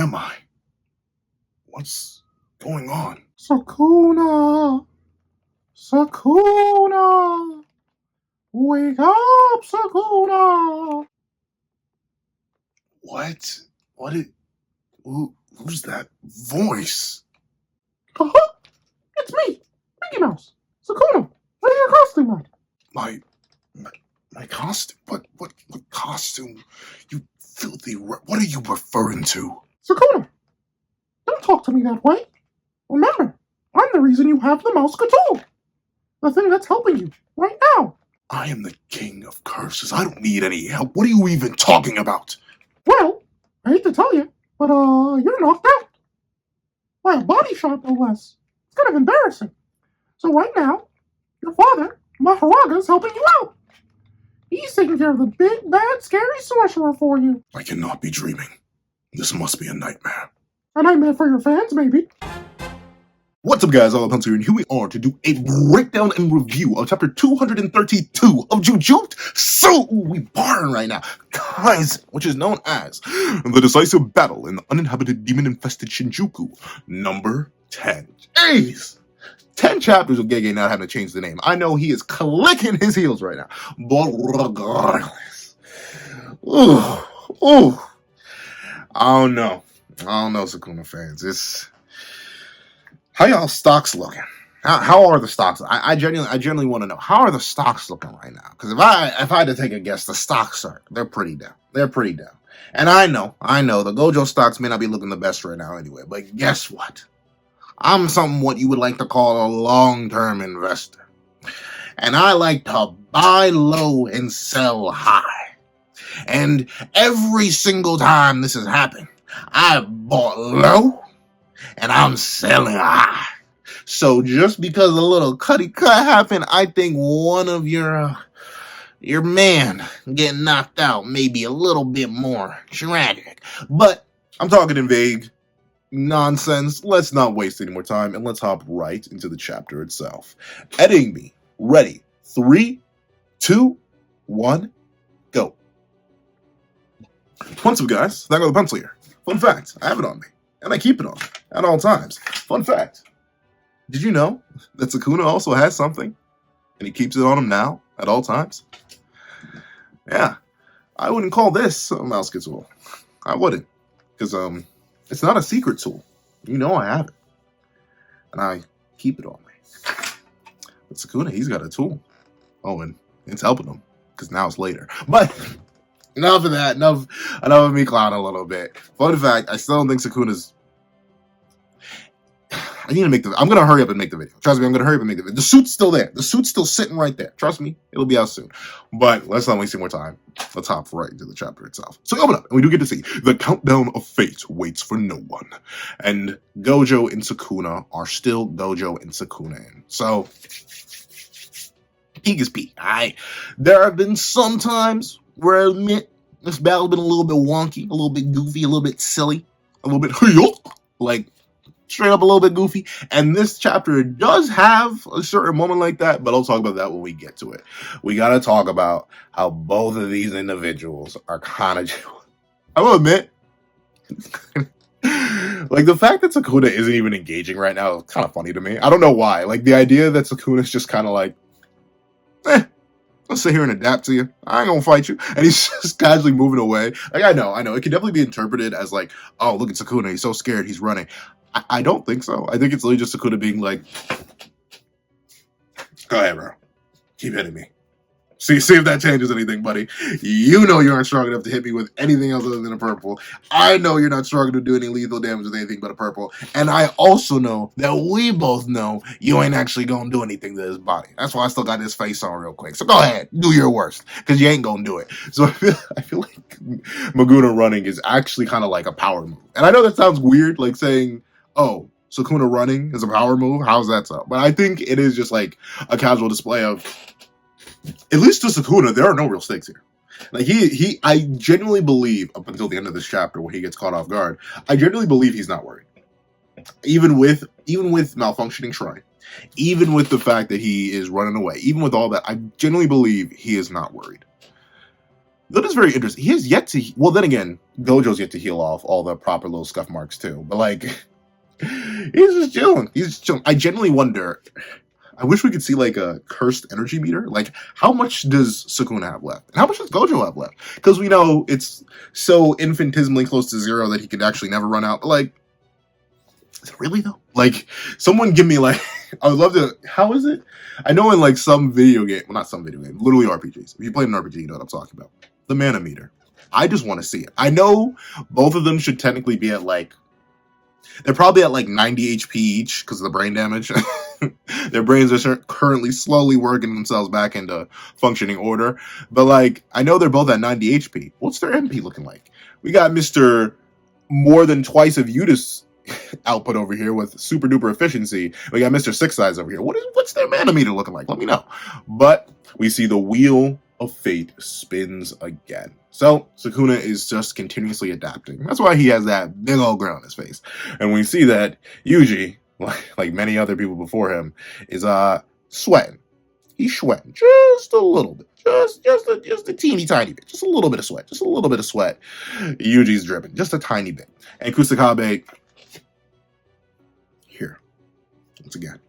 am I? What's going on? Sukuna! Sukuna! Wake up, Sukuna! What? Who's that voice? It's me, Mickey Mouse. Sukuna, what are your costume on? My costume? What costume? You filthy... What are you referring to? Sukuna, don't talk to me that way. Remember, I'm the reason you have the mouse Couture. The thing that's helping you right now. I am the king of curses. I don't need any help. What are you even talking about? Well, I hate to tell you, but you're knocked out. By a body shot, no less. It's kind of embarrassing. So right now, your father, Mahoraga, is helping you out. He's taking care of the big, bad, scary sorcerer for you. I cannot be dreaming. This must be a nightmare. A nightmare for your fans, maybe. What's up, guys? All Pencil here, and here we are to do a breakdown and review of chapter 232 of Jujutsu. We barring right now, guys, which is known as the decisive battle in the uninhabited demon-infested Shinjuku, number 10. Jeez! 10 chapters of Gege not having to change the name. I know he is clicking his heels right now, but regardless, I don't know, Sukuna fans. How y'all stocks looking? How are the stocks? I genuinely want to know, how are the stocks looking right now? Because if I had to take a guess, the stocks they're pretty down. They're pretty down. And I know the Gojo stocks may not be looking the best right now anyway. But guess what? I'm something what you would like to call a long-term investor, and I like to buy low and sell high. And every single time this has happened, I bought low and I'm selling high. So just because a little cutty cut happened, I think one of your man getting knocked out may be a little bit more tragic. But I'm talking in vague nonsense. Let's not waste any more time and let's hop right into the chapter itself. Editing me. Ready. 3, 2, 1, go. What's up, guys? I got the pencil here. Fun fact, I have it on me. And I keep it on me at all times. Fun fact. Did you know that Sukuna also has something? And he keeps it on him now at all times? Yeah. I wouldn't call this a mouse tool. I wouldn't. Because it's not a secret tool. You know I have it. And I keep it on me. But Sukuna, he's got a tool. Oh, and it's helping him. Because now it's later. But enough of that. Enough of me clowning a little bit. Fun fact, I still don't think Sukuna's... I'm going to hurry up and make the video. Trust me, I'm going to hurry up and make the video. The suit's still there. The suit's still sitting right there. Trust me, it'll be out soon. But let's not waste any more time. Let's hop right into the chapter itself. So we open up, and we do get to see the countdown of fate waits for no one. And Gojo and Sukuna are still Gojo and Sukuna. So, peak is peak. There have been some times where I admit this battle's been a little bit wonky, a little bit goofy, a little bit silly, a little bit like straight up a little bit goofy. And this chapter does have a certain moment like that, but I'll talk about that when we get to it. We got to talk about how both of these individuals are kind of, I will admit, like the fact that Sukuna isn't even engaging right now is kind of funny to me. I don't know why. Like the idea that Sukuna's just kind of like, let's sit here and adapt to you. I ain't gonna fight you. And he's just casually moving away. Like, I know. It can definitely be interpreted as like, oh, look at Sukuna. He's so scared. He's running. I don't think so. I think it's literally just Sukuna being like, go ahead, bro. Keep hitting me. See if that changes anything, buddy. You know you aren't strong enough to hit me with anything else other than a purple. I know you're not strong enough to do any lethal damage with anything but a purple. And I also know that we both know you ain't actually gonna do anything to his body. That's why I still got this face on real quick. So go ahead, do your worst, because you ain't gonna do it. So I feel like Maguna running is actually kind of like a power move. And I know that sounds weird, like saying, oh, Sukuna running is a power move. How's that so? But I think it is just like a casual display of, at least to Sukuna, there are no real stakes here. Like I genuinely believe up until the end of this chapter when he gets caught off guard, I genuinely believe he's not worried. Even with malfunctioning Shrine, even with the fact that he is running away, even with all that, I genuinely believe he is not worried. That is very interesting. He has yet to. Well, then again, Gojo's yet to heal off all the proper little scuff marks too. But like, he's just chilling. He's just chilling. I genuinely wonder. I wish we could see like a cursed energy meter. Like, how much does Sukuna have left, and how much does Gojo have left? Because we know it's so infinitesimally close to zero that he could actually never run out. But like, is it really though? Like, someone give me like. I would love to. How is it? I know in like some video game, well, not some video game, literally RPGs. If you play an RPG, you know what I'm talking about. The mana meter. I just want to see it. I know both of them should technically be at like, they're probably at like 90 HP each because of the brain damage. Their brains are currently slowly working themselves back into functioning order. But like, I know they're both at 90 HP. What's their MP looking like? We got Mr. more than twice of Udis output over here with super duper efficiency. We got Mr. Six Eyes over here. What's their mana meter looking like? Let me know. But we see the wheel of fate spins again. So Sukuna is just continuously adapting. That's why he has that big old grin on his face. And we see that Yuji, like many other people before him, is sweating. He's sweating just a little bit. Just a teeny tiny bit. Just a little bit of sweat. Just a little bit of sweat. Yuji's dripping. Just a tiny bit. And Kusakabe, here, once again,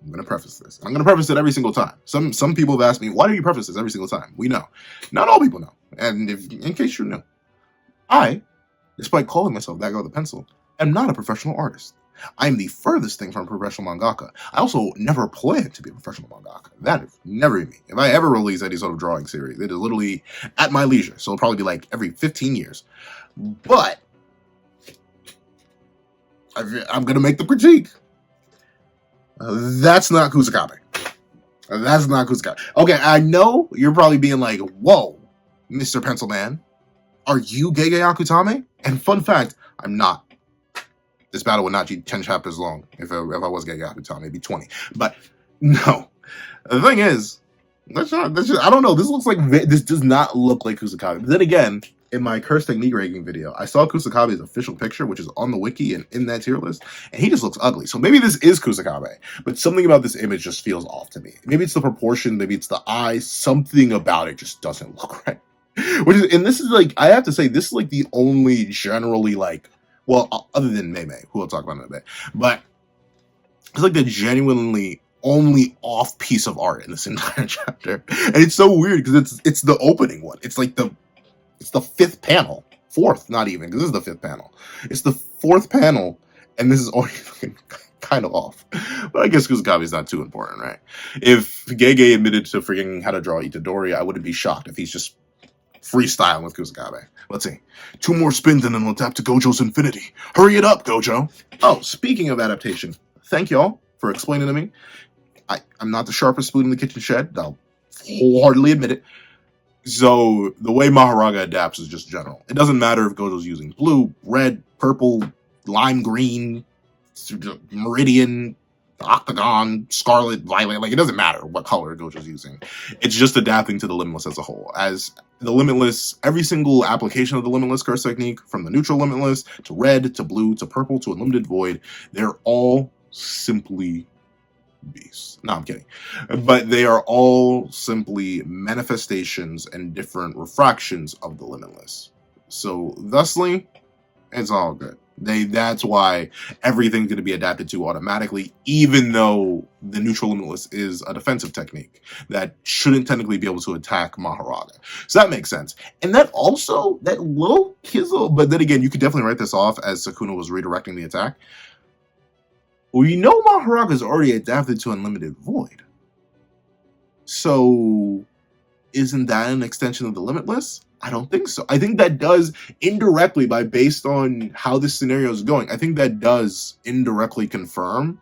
I'm going to preface this. I'm going to preface it every single time. Some people have asked me, why do you preface this every single time? We know. Not all people know. And in case you're new, I, despite calling myself that guy with a pencil, am not a professional artist. I am the furthest thing from a professional mangaka. I also never plan to be a professional mangaka. That is never me. If I ever release any sort of drawing series, it is literally at my leisure. So it'll probably be like every 15 years. But I'm going to make the critique. That's not Kusakabe. That's not Kusakabe. Okay, I know you're probably being like, whoa, Mr. Pencil Man, are you Gege Akutame? And fun fact, I'm not. This battle would not be 10 chapters long if I was Gege Akutame. It'd be 20. But no. The thing is, that's just, I don't know. This does not look like Kusakabe. But then again, in my Cursed Technique ranking video, I saw Kusakabe's official picture, which is on the wiki and in that tier list, and he just looks ugly. So maybe this is Kusakabe, but something about this image just feels off to me. Maybe it's the proportion, maybe it's the eyes, something about it just doesn't look right. And this is like, I have to say, this is like the only generally like, well, other than Mei, who we'll talk about in a bit, but it's like the genuinely only off piece of art in this entire chapter. And it's so weird because it's the opening one. It's like it's the fifth panel. Fourth, not even, because this is the fifth panel. It's the fourth panel, and this is already looking kind of off. But I guess Kusakabe's not too important, right? If Gege admitted to forgetting how to draw Itadori, I wouldn't be shocked if he's just freestyling with Kusakabe. Let's see. 2 more spins and then we'll tap to Gojo's infinity. Hurry it up, Gojo. Oh, speaking of adaptation, thank y'all for explaining to me. I'm not the sharpest spoon in the kitchen shed. I'll wholeheartedly admit it. So the way Mahoraga adapts is just general. It doesn't matter if Gojo's using blue, red, purple, lime green, meridian, octagon, scarlet, violet. Like, it doesn't matter what color Gojo's using. It's just adapting to the Limitless as a whole. As the Limitless, every single application of the Limitless curse technique, from the neutral Limitless to red to blue to purple to Unlimited Void, they're all simply beasts. No, I'm kidding. But they are all simply manifestations and different refractions of the Limitless. So, thusly, it's all good. That's why everything's going to be adapted to automatically, even though the neutral Limitless is a defensive technique that shouldn't technically be able to attack Mahoraga. So that makes sense. And that also, that little kizzle, but then again, you could definitely write this off as Sukuna was redirecting the attack. Well, you know Mahoraga is already adapted to Unlimited Void. So, isn't that an extension of the Limitless? I don't think so. I think that does indirectly, based on how this scenario is going, I think that does indirectly confirm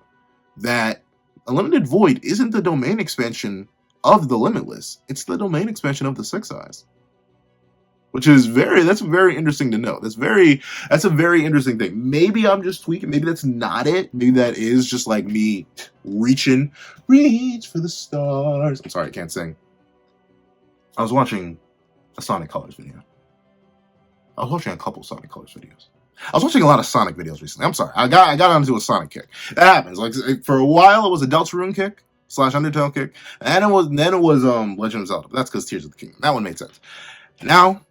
that Unlimited Void isn't the domain expansion of the Limitless. It's the domain expansion of the Six Eyes. Which is that's very interesting to know. That's a very interesting thing. Maybe I'm just tweaking. Maybe that's not it. Maybe that is just like me reach for the stars. I'm sorry, I can't sing. I was watching a Sonic Colors video. I was watching a couple Sonic Colors videos. I was watching a lot of Sonic videos recently. I'm sorry. I got onto a Sonic kick. That happens. Like, for a while, it was a Deltarune kick / Undertale kick. And then it was Legend of Zelda. But that's because Tears of the Kingdom. That one made sense. And now,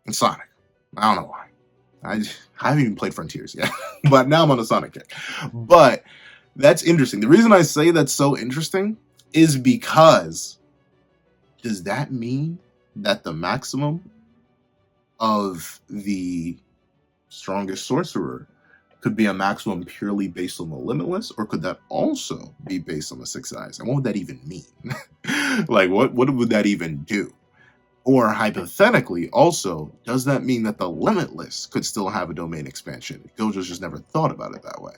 it's Sonic. I don't know why. I haven't even played Frontiers yet, but now I'm on a Sonic kick. But that's interesting. The reason I say that's so interesting is because does that mean that the maximum of the strongest sorcerer could be a maximum purely based on the Limitless, or could that also be based on the Six Eyes? And what would that even mean? Like, what would that even do? Or hypothetically, also, does that mean that the Limitless could still have a domain expansion? Gojo's just never thought about it that way.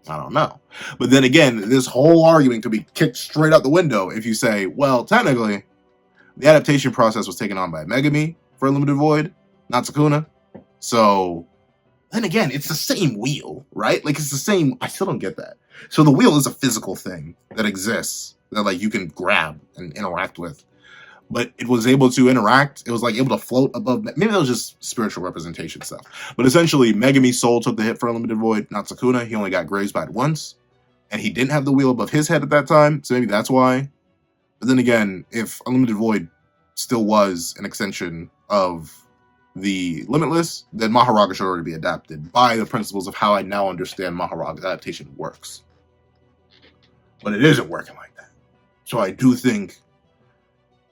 I don't know. But then again, this whole argument could be kicked straight out the window if you say, well, technically, the adaptation process was taken on by Megami for Limited Void, not Sukuna. So, then again, it's the same wheel, right? Like, it's the same. I still don't get that. So the wheel is a physical thing that exists that, like, you can grab and interact with. But it was able to interact. It was like able to float above. Maybe that was just spiritual representation stuff. But essentially, Megami's soul took the hit for Unlimited Void, not Sukuna. He only got grazed by it once. And he didn't have the wheel above his head at that time. So maybe that's why. But then again, if Unlimited Void still was an extension of the Limitless, then Mahoraga should already be adapted by the principles of how I now understand Mahoraga adaptation works. But it isn't working like that. So I do think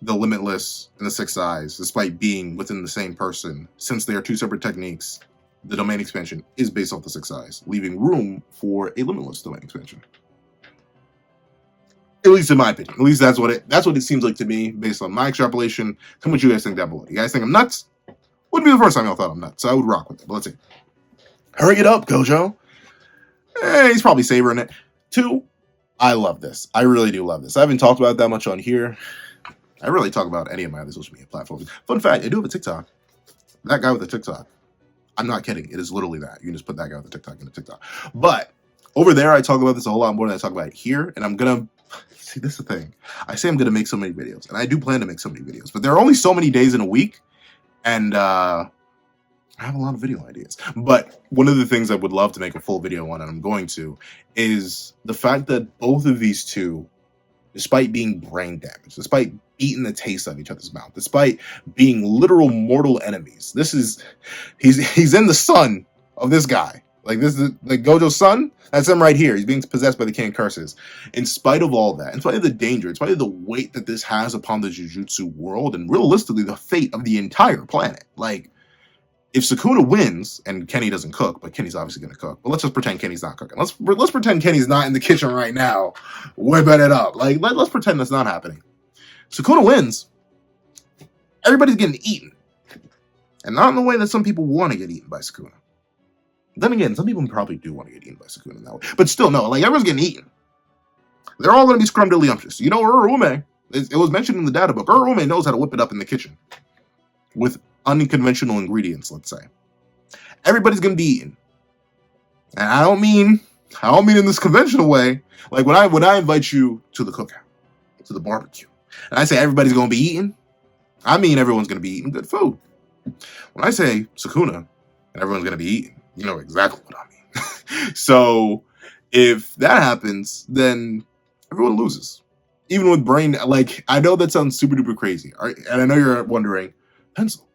the Limitless and the Six Eyes, despite being within the same person, since they are two separate techniques, the domain expansion is based off the Six Eyes, leaving room for a Limitless domain expansion. At least in my opinion. At least that's what it seems like to me, based on my extrapolation. Tell me what you guys think down below. You guys think I'm nuts? Wouldn't be the first time y'all thought I'm nuts, so I would rock with it. But let's see. Hurry it up, Gojo. He's probably savoring it. 2, I love this. I really do love this. I haven't talked about it that much on here. I rarely talk about any of my other social media platforms. Fun fact, I do have a TikTok. That guy with the TikTok. I'm not kidding. It is literally that. You can just put that guy with the TikTok in the TikTok. But over there, I talk about this a whole lot more than I talk about it here. And I'm going to... See, this is the thing. I say I'm going to make so many videos. And I do plan to make so many videos. But there are only so many days in a week. And I have a lot of video ideas. But one of the things I would love to make a full video on, and I'm going to, is the fact that both of these two, despite being brain damaged, despite eating the taste of each other's mouth, despite being literal mortal enemies, he's in the son of this guy. Like, this is like Gojo's son. That's him right here. He's being possessed by the King of Curses. In spite of all that, in spite of the danger, in spite of the weight that this has upon the Jujutsu world, and realistically the fate of the entire planet. Like, if Sukuna wins, and Kenny doesn't cook, but Kenny's obviously going to cook. But let's just pretend Kenny's not cooking. Let's pretend Kenny's not in the kitchen right now, whipping it up. Like, let's pretend that's not happening. Sukuna wins. Everybody's getting eaten. And not in the way that some people want to get eaten by Sukuna. Then again, some people probably do want to get eaten by Sukuna in that way. But still, no, like, everyone's getting eaten. They're all going to be scrumdiddlyumptious. You know, Urume, it was mentioned in the data book, Urume knows how to whip it up in the kitchen. With unconventional ingredients, let's say. Everybody's going to be eaten. And I don't mean in this conventional way. Like, when I invite you to the cookout, to the barbecue, and I say everybody's going to be eating, I mean everyone's going to be eating good food. When I say Sukuna and everyone's going to be eating, you know exactly what I mean. So if that happens, then everyone loses. Even with brain, like, I know that sounds super duper crazy. And I know you're wondering, Pencil,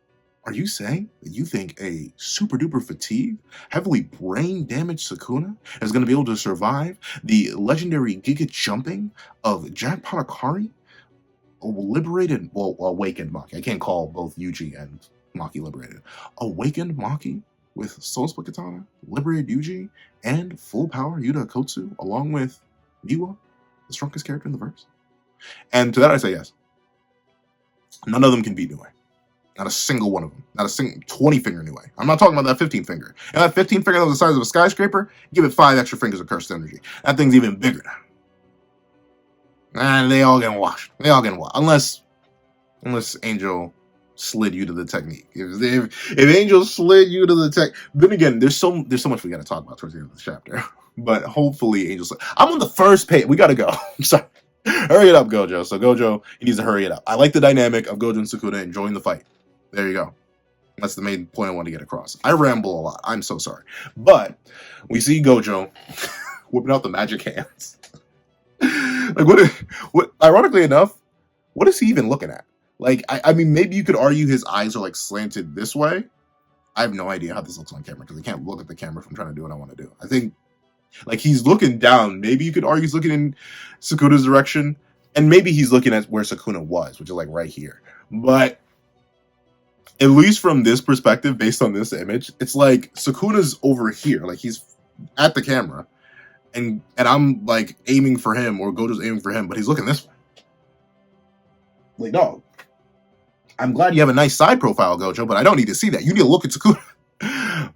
are you saying that you think a super duper fatigued, heavily brain damaged Sukuna is going to be able to survive the legendary Giga jumping of Jackpot Akari? Awakened Maki. I can't call both Yuji and Maki liberated. Awakened Maki with Soul Split Katana, liberated Yuji, and full power Yuta Kotsu, along with Miwa, the strongest character in the verse. And to that I say yes. None of them can beat Nue. Not a single one of them. Not a single 20-finger Nue. I'm not talking about that 15-finger. And that 15-finger that was the size of a skyscraper, give it 5 extra fingers of cursed energy. That thing's even bigger now. And they all getting washed. They all getting washed. Unless Angel slid you to the technique. If Angel slid you to the tech, then again, there's so much we got to talk about towards the end of the chapter. But hopefully Angel slid. I'm on the first page. We got to go. I'm sorry. Hurry it up, Gojo. So Gojo, he needs to hurry it up. I like the dynamic of Gojo and Sukuna enjoying the fight. There you go. That's the main point I want to get across. I ramble a lot. I'm so sorry. But we see Gojo whipping out the magic hands. Like, what? Ironically enough, what is he even looking at? Like, I mean, maybe you could argue his eyes are like slanted this way. I have no idea how this looks on camera because I can't look at the camera if I'm trying to do what I want to do. I think like he's looking down. Maybe you could argue he's looking in Sukuna's direction, and maybe he's looking at where Sukuna was, which is like right here. But at least from this perspective, based on this image, it's like Sukuna's over here, like he's at the camera, and I'm like aiming for him, or Gojo's aiming for him, but he's looking this way. Like, no, I'm glad you have a nice side profile, Gojo, but I don't need to see that. You need to look at Sukuna.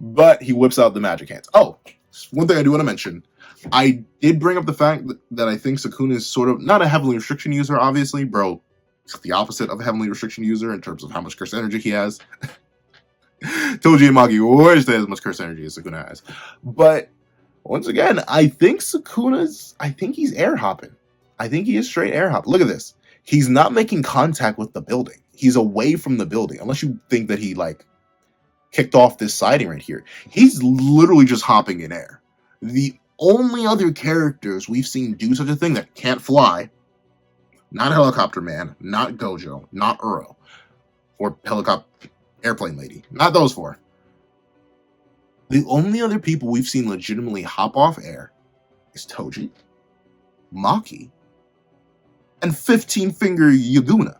But he whips out the magic hands. Oh, one thing I do want to mention. I did bring up the fact that I think Sukuna is sort of not a heavenly restriction user, obviously. Bro, it's the opposite of a heavenly restriction user in terms of how much curse energy he has. Toji and Magi wish they had as much curse energy as Sukuna has. But once again, I think he's air hopping. I think he is straight air hop. Look at this. He's not making contact with the building. He's away from the building. Unless you think that he like kicked off this siding right here. He's literally just hopping in air. The only other characters we've seen do such a thing that can't fly, not Helicopter Man, not Gojo, not Uro, or Helicopter Airplane Lady, not those four. The only other people we've seen legitimately hop off air is Toji, Maki, and 15-finger Yaguna.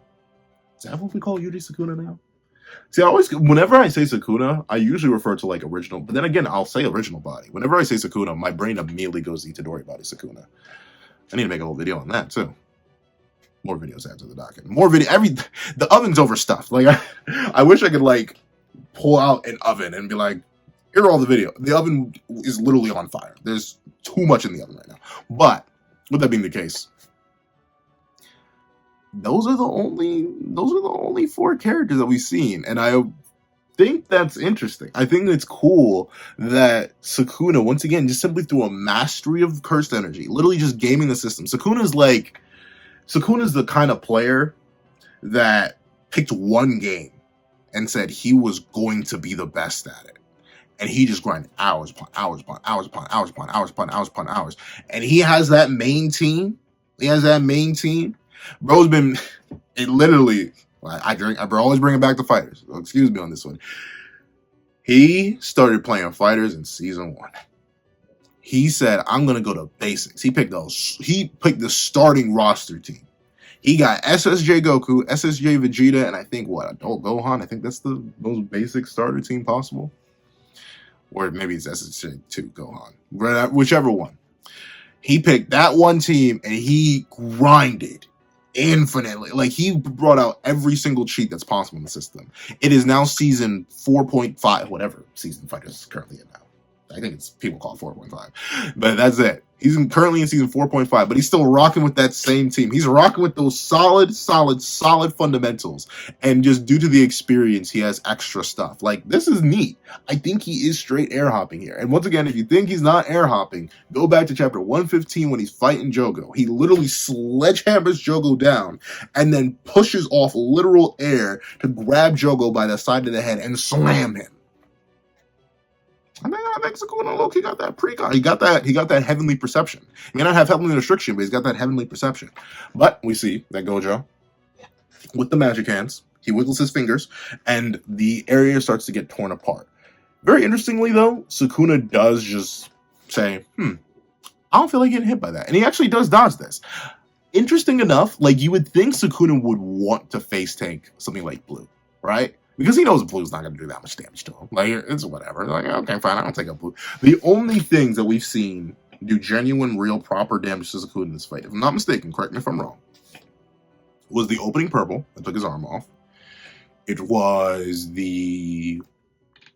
Is that what we call Yuji Sukuna now? See, whenever I say Sukuna, I usually refer to like original, but then again, I'll say original body. Whenever I say Sukuna, my brain immediately goes to Itadori body Sukuna. I need to make a whole video on that too. More videos after the docket. The oven's overstuffed. Like, I wish I could like pull out an oven and be like, here are all the video. The oven is literally on fire. There's too much in the oven right now. But with that being the case, those are the only four characters that we've seen, and I think that's interesting. I think it's cool that Sukuna, once again, just simply through a mastery of cursed energy, literally just gaming the system. Sukuna's the kind of player that picked one game and said he was going to be the best at it. And he just grinded hours upon hours upon hours upon hours upon hours upon hours upon hours. And he has that main team. Bro's been, it literally, I always bring it back to fighters. So excuse me on this one. He started playing fighters in season 1. He said, I'm going to go to basics. He picked the starting roster team. He got SSJ Goku, SSJ Vegeta, and I think Adult Gohan. I think that's the most basic starter team possible. Or maybe it's SSJ 2 Gohan. Whichever one. He picked that one team and he grinded infinitely. Like, he brought out every single cheat that's possible in the system. It is now season 4.5, whatever season fighters is currently in now. I think it's people call it 4.5, but that's it. He's currently in season 4.5, but he's still rocking with that same team. He's rocking with those solid fundamentals, and just due to the experience, he has extra stuff. Like, this is neat. I think he is straight air hopping here. And once again, if you think he's not air hopping, go back to chapter 115 when he's fighting Jogo. He literally sledgehammers Jogo down and then pushes off literal air to grab Jogo by the side of the head and slam him. I think Sukuna low-key got that precon. He got that heavenly perception. He may not have heavenly restriction, but he's got that heavenly perception. But we see that Gojo, with the magic hands, he wiggles his fingers, and the area starts to get torn apart. Very interestingly, though, Sukuna does just say, I don't feel like getting hit by that. And he actually does dodge this. Interesting enough, like, you would think Sukuna would want to face tank something like Blue, right? Because he knows Blue's not going to do that much damage to him. Like, it's whatever. Like, okay, fine, I don't take a Blue. The only things that we've seen do genuine, real, proper damage to Sukuna in this fight, if I'm not mistaken, correct me if I'm wrong, was the opening purple that took his arm off. It was the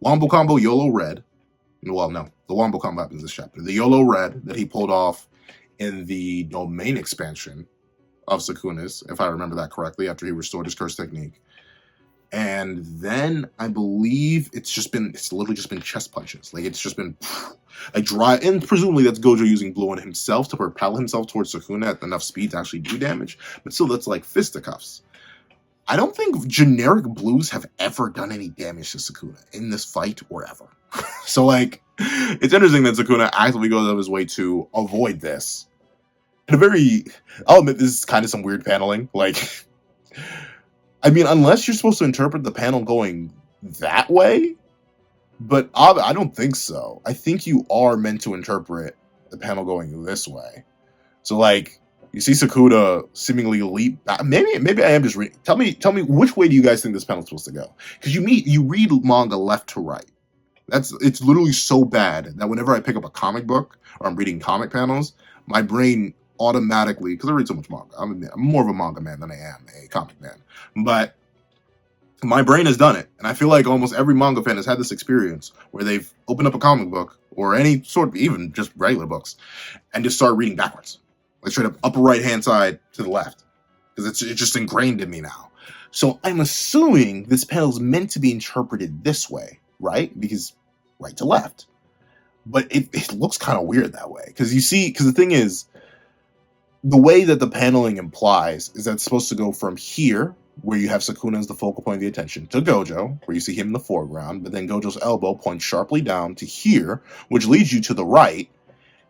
Wombo Combo YOLO Red. Well, no, the Wombo Combo happens this chapter. The YOLO Red that he pulled off in the domain expansion of Sukuna's, if I remember that correctly, after he restored his curse technique. And then I believe it's literally just been chest punches. Like, it's just been like dry, and presumably that's Gojo using Blue on himself to propel himself towards Sukuna at enough speed to actually do damage. But still, that's like fisticuffs. I don't think generic Blues have ever done any damage to Sukuna in this fight or ever. So, like, it's interesting that Sukuna actively goes out of his way to avoid this. I'll admit, this is kind of some weird paneling. Like, I mean, unless you're supposed to interpret the panel going that way, but I don't think so. I think you are meant to interpret the panel going this way. So, like, you see Sakura seemingly leap back. Maybe I am just reading. Tell me which way do you guys think this panel is supposed to go? Because you read manga left to right. It's literally so bad that whenever I pick up a comic book or I'm reading comic panels, my brain automatically, because I read so much manga, I'm more of a manga man than I am a comic man, but my brain has done it, and I feel like almost every manga fan has had this experience where they've opened up a comic book or any sort of, even just regular books, and just start reading backwards, like straight up upper right hand side to the left, because it's just ingrained in me now. So I'm assuming this panel is meant to be interpreted this way, right? Because right to left, but it looks kind of weird that way, because the thing is, the way that the paneling implies is that it's supposed to go from here, where you have Sukuna as the focal point of the attention, to Gojo, where you see him in the foreground, but then Gojo's elbow points sharply down to here, which leads you to the right,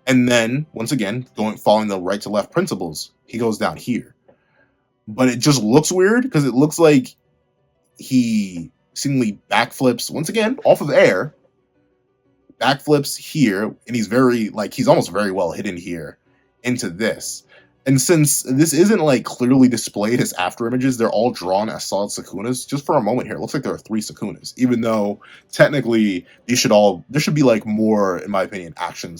and then, once again, following the right to left principles, he goes down here. But it just looks weird, because it looks like he seemingly backflips, once again, off of air, backflips here, and he's almost very well hidden here, into this. And since this isn't like clearly displayed as after images, they're all drawn as solid Sukunas. Just for a moment here, it looks like there are 3 Sukunas, even though technically there should be like more, in my opinion, action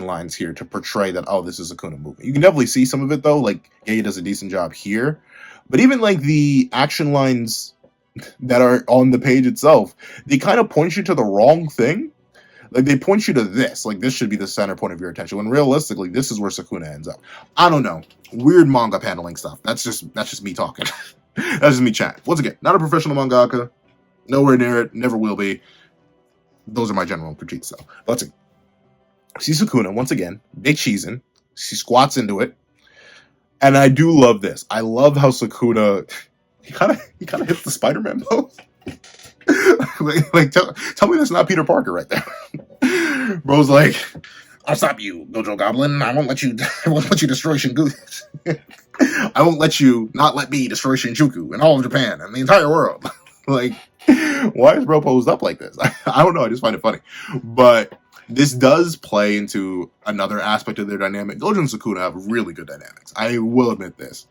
lines here to portray that, oh, this is a Sukuna movement. You can definitely see some of it though, like Gaya does a decent job here. But even like the action lines that are on the page itself, they kind of point you to the wrong thing. Like, they point you to this. Like, this should be the center point of your attention. When realistically, this is where Sukuna ends up. I don't know. Weird manga paneling stuff. That's just me talking. That's just me chatting. Once again, not a professional mangaka. Nowhere near it. Never will be. Those are my general critiques, though. Let's see. See Sukuna, once again, big cheesing. She squats into it. And I do love this. I love how Sukuna, he kind of hits the Spider-Man pose. Tell me that's not Peter Parker right there. Bro's like, I'll stop you, Gojo Goblin. I won't let you destroy Shinjuku. I won't let you not let me destroy Shinjuku and all of Japan and the entire world. Like, why is Bro posed up like this? I don't know. I just find it funny. But this does play into another aspect of their dynamic. Gojo and Sukuna have really good dynamics. I will admit this.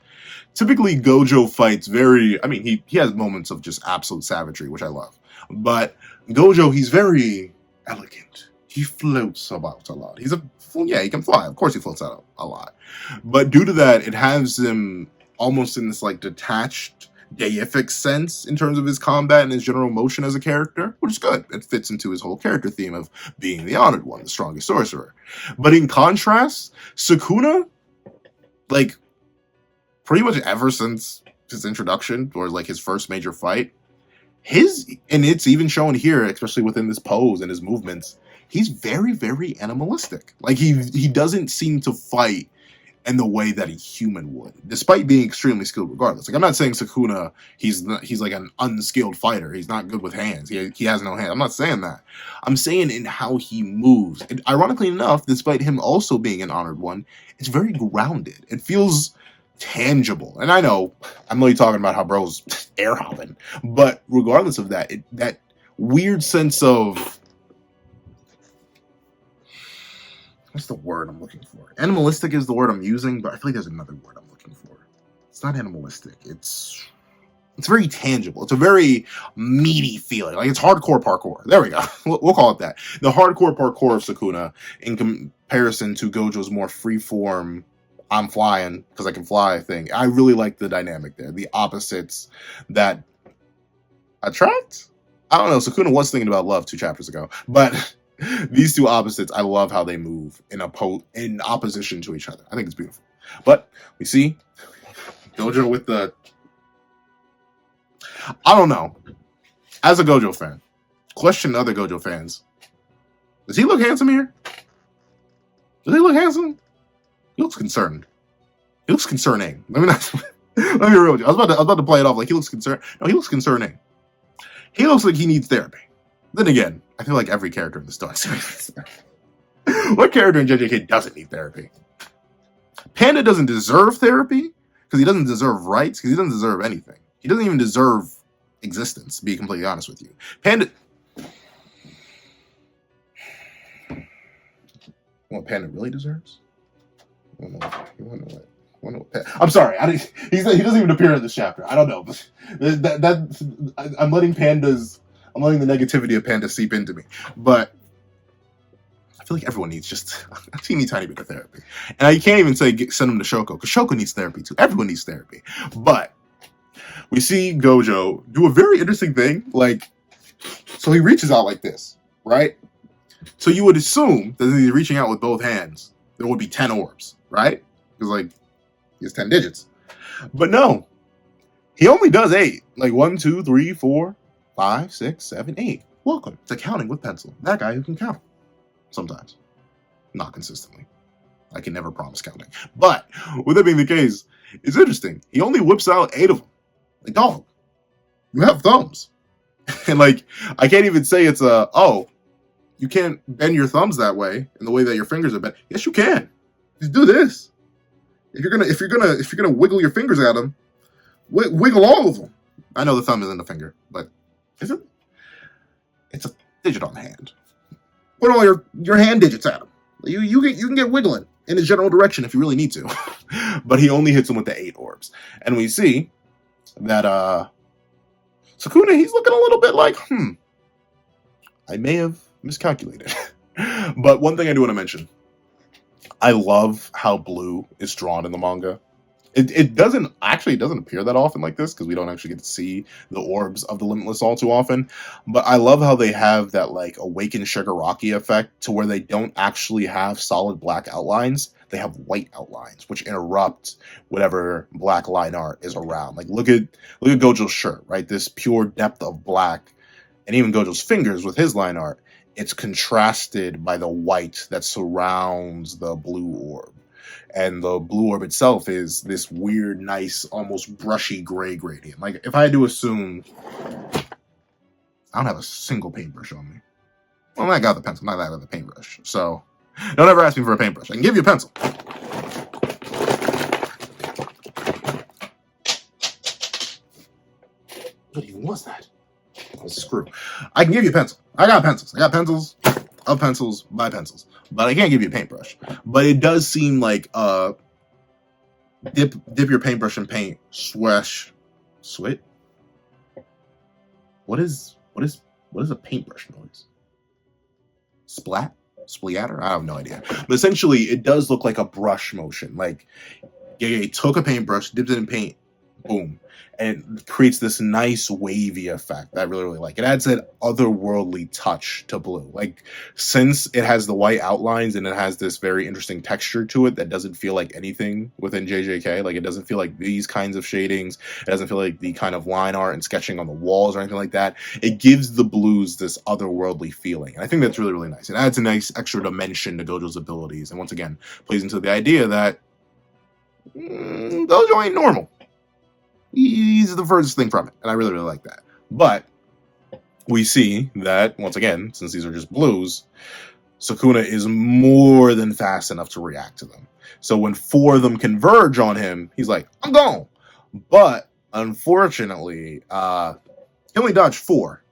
Typically, Gojo fights he has moments of just absolute savagery, which I love. But Gojo, he's very elegant. He floats about a lot. He can fly. Of course he floats out a lot. But due to that, it has him almost in this like detached, deific sense in terms of his combat and his general motion as a character, which is good. It fits into his whole character theme of being the honored one, the strongest sorcerer. But in contrast, Sukuna, like, pretty much ever since his introduction, or like his first major fight, and it's even shown here, especially within this pose and his movements, he's very, very animalistic. Like, he doesn't seem to fight in the way that a human would, despite being extremely skilled regardless. Like, I'm not saying Sukuna, he's like an unskilled fighter. He's not good with hands. He has no hands. I'm not saying that. I'm saying in how he moves. And ironically enough, despite him also being an honored one, it's very grounded. It feels tangible. And I know I'm really talking about how Bro's air hopping, but regardless of that, that weird sense of, what's the word I'm looking for? Animalistic is the word I'm using, but I feel like there's another word I'm looking for. It's not animalistic. It's very tangible. It's a very meaty feeling. Like, it's hardcore parkour. There we go. We'll call it that. The hardcore parkour of Sukuna in comparison to Gojo's more freeform, I'm flying because I can fly thing. I really like the dynamic there. The opposites that attract? I don't know. Sukuna was thinking about love 2 chapters ago, but these 2 opposites, I love how they move in opposition to each other. I think it's beautiful. But we see Gojo with the, I don't know. As a Gojo fan, question other Gojo fans. Does he look handsome here? Does he look handsome? He looks concerned. He looks concerning. Let me be real with you. I was about to play it off like he looks concerned. No, he looks concerning. He looks like he needs therapy. Then again, I feel like every character in the story series. What character in JJK doesn't need therapy? Panda doesn't deserve therapy, because he doesn't deserve rights, because he doesn't deserve anything. He doesn't even deserve existence, to be completely honest with you. Panda... What Panda really deserves? I don't know. I'm sorry. He doesn't even appear in this chapter. I don't know. I'm letting the negativity of Panda seep into me. But I feel like everyone needs just a teeny tiny bit of therapy. And I can't even say send him to Shoko, because Shoko needs therapy too. Everyone needs therapy. But we see Gojo do a very interesting thing. Like, so he reaches out like this, right? So you would assume that he's reaching out with both hands, there would be 10 orbs, right? Because, like, he has 10 digits. But no, he only does 8. Like 1, 2, 3, 4, 5, 6, 7, 8. Welcome to Counting with Pencil. That guy who can count. Sometimes. Not consistently. I can never promise counting. But, with that being the case, it's interesting. He only whips out 8 of them. Like, dog, you have thumbs. And, like, I can't even say it's you can't bend your thumbs that way, in the way that your fingers are bent. Yes, you can. Just do this. If you're gonna wiggle your fingers at them, wiggle all of them. I know the thumb isn't a finger, but is it? It's a digit on the hand. Put all your hand digits at them. You can get wiggling in a general direction if you really need to. But he only hits them with the 8 orbs, and we see that Sukuna, he's looking a little bit like, I may have miscalculated. But one thing I do want to mention, I love how blue is drawn in the manga. It doesn't appear that often like this, because we don't actually get to see the orbs of the Limitless all too often. But I love how they have that, like, awakened Shigaraki effect, to where they don't actually have solid black outlines. They have white outlines, which interrupt whatever black line art is around. Like, look at Gojo's shirt, right? This pure depth of black, and even Gojo's fingers with his line art. It's contrasted by the white that surrounds the blue orb. And the blue orb itself is this weird, nice, almost brushy gray gradient. Like, if I had to assume... I don't have a single paintbrush on me. Well, I got the pencil, not that I got the paintbrush. So, don't ever ask me for a paintbrush. I can give you a pencil. What even was that? Oh, screw. I can give you a pencil. I got pencils. I got pencils of pencils by pencils. But I can't give you a paintbrush. But it does seem like dip your paintbrush in paint, swit. What is a paintbrush noise? Splat? Splatter? I have no idea. But essentially, it does look like a brush motion. Like, you took a paintbrush, dipped it in paint, boom. And it creates this nice wavy effect that I really, really like. It adds that otherworldly touch to blue. Like, since it has the white outlines and it has this very interesting texture to it that doesn't feel like anything within JJK. Like, it doesn't feel like these kinds of shadings. It doesn't feel like the kind of line art and sketching on the walls or anything like that. It gives the blues this otherworldly feeling. And I think that's really, really nice. It adds a nice extra dimension to Gojo's abilities. And once again, plays into the idea that Gojo ain't normal. He's the furthest thing from it, and I really, really like that. But we see that, once again, since these are just blues, Sukuna is more than fast enough to react to them. So when 4 of them converge on him, he's like, I'm gone! But, unfortunately, he only dodged 4.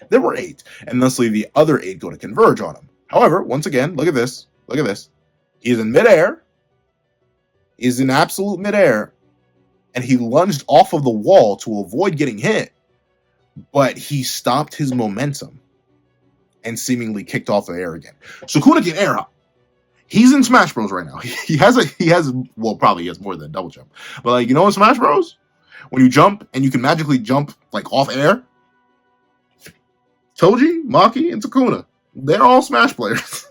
There were 8, and thusly the other 8 go to converge on him. However, once again, look at this. Look at this. He's in midair. He's in absolute midair. And he lunged off of the wall to avoid getting hit, but he stopped his momentum and seemingly kicked off the air again. Sukuna can air hop. He's in Smash Bros right now. He has probably he has more than a double jump. But, like, you know, in Smash Bros, when you jump and you can magically jump, like, off air, Toji, Maki, and Sukuna, they're all Smash players.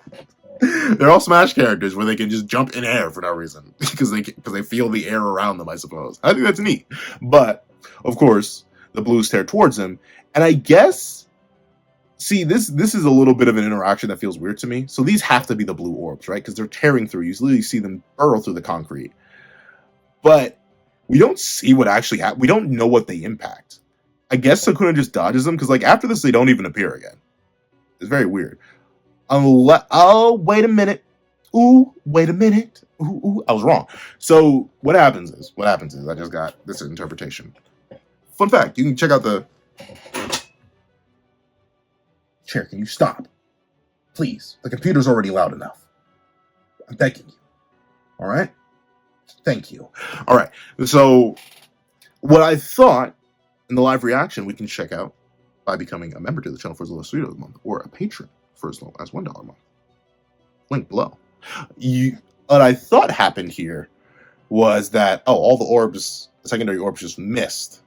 They're all Smash characters where they can just jump in air for no reason because they feel the air around them, I suppose. I think that's neat. But, of course, the blues tear towards him. And I guess, see, this is a little bit of an interaction that feels weird to me. So these have to be the blue orbs, right? Because they're tearing through. You literally see them burrow through the concrete. But we don't see what actually happens. We don't know what they impact. I guess Sukuna just dodges them because, like, after this, they don't even appear again. It's very weird. Oh, wait a minute. Ooh, wait a minute. Ooh, I was wrong. So what happens is I just got this interpretation. Fun fact, you can check out the chair. Can you stop? Please. The computer's already loud enough. I'm begging you. All right? Thank you. All right. So what I thought in the live reaction we can check out by becoming a member to the channel for as little as $3 a month or a patron for as low as $1 a month. Link below. What I thought happened here was that, all the orbs, secondary orbs just missed.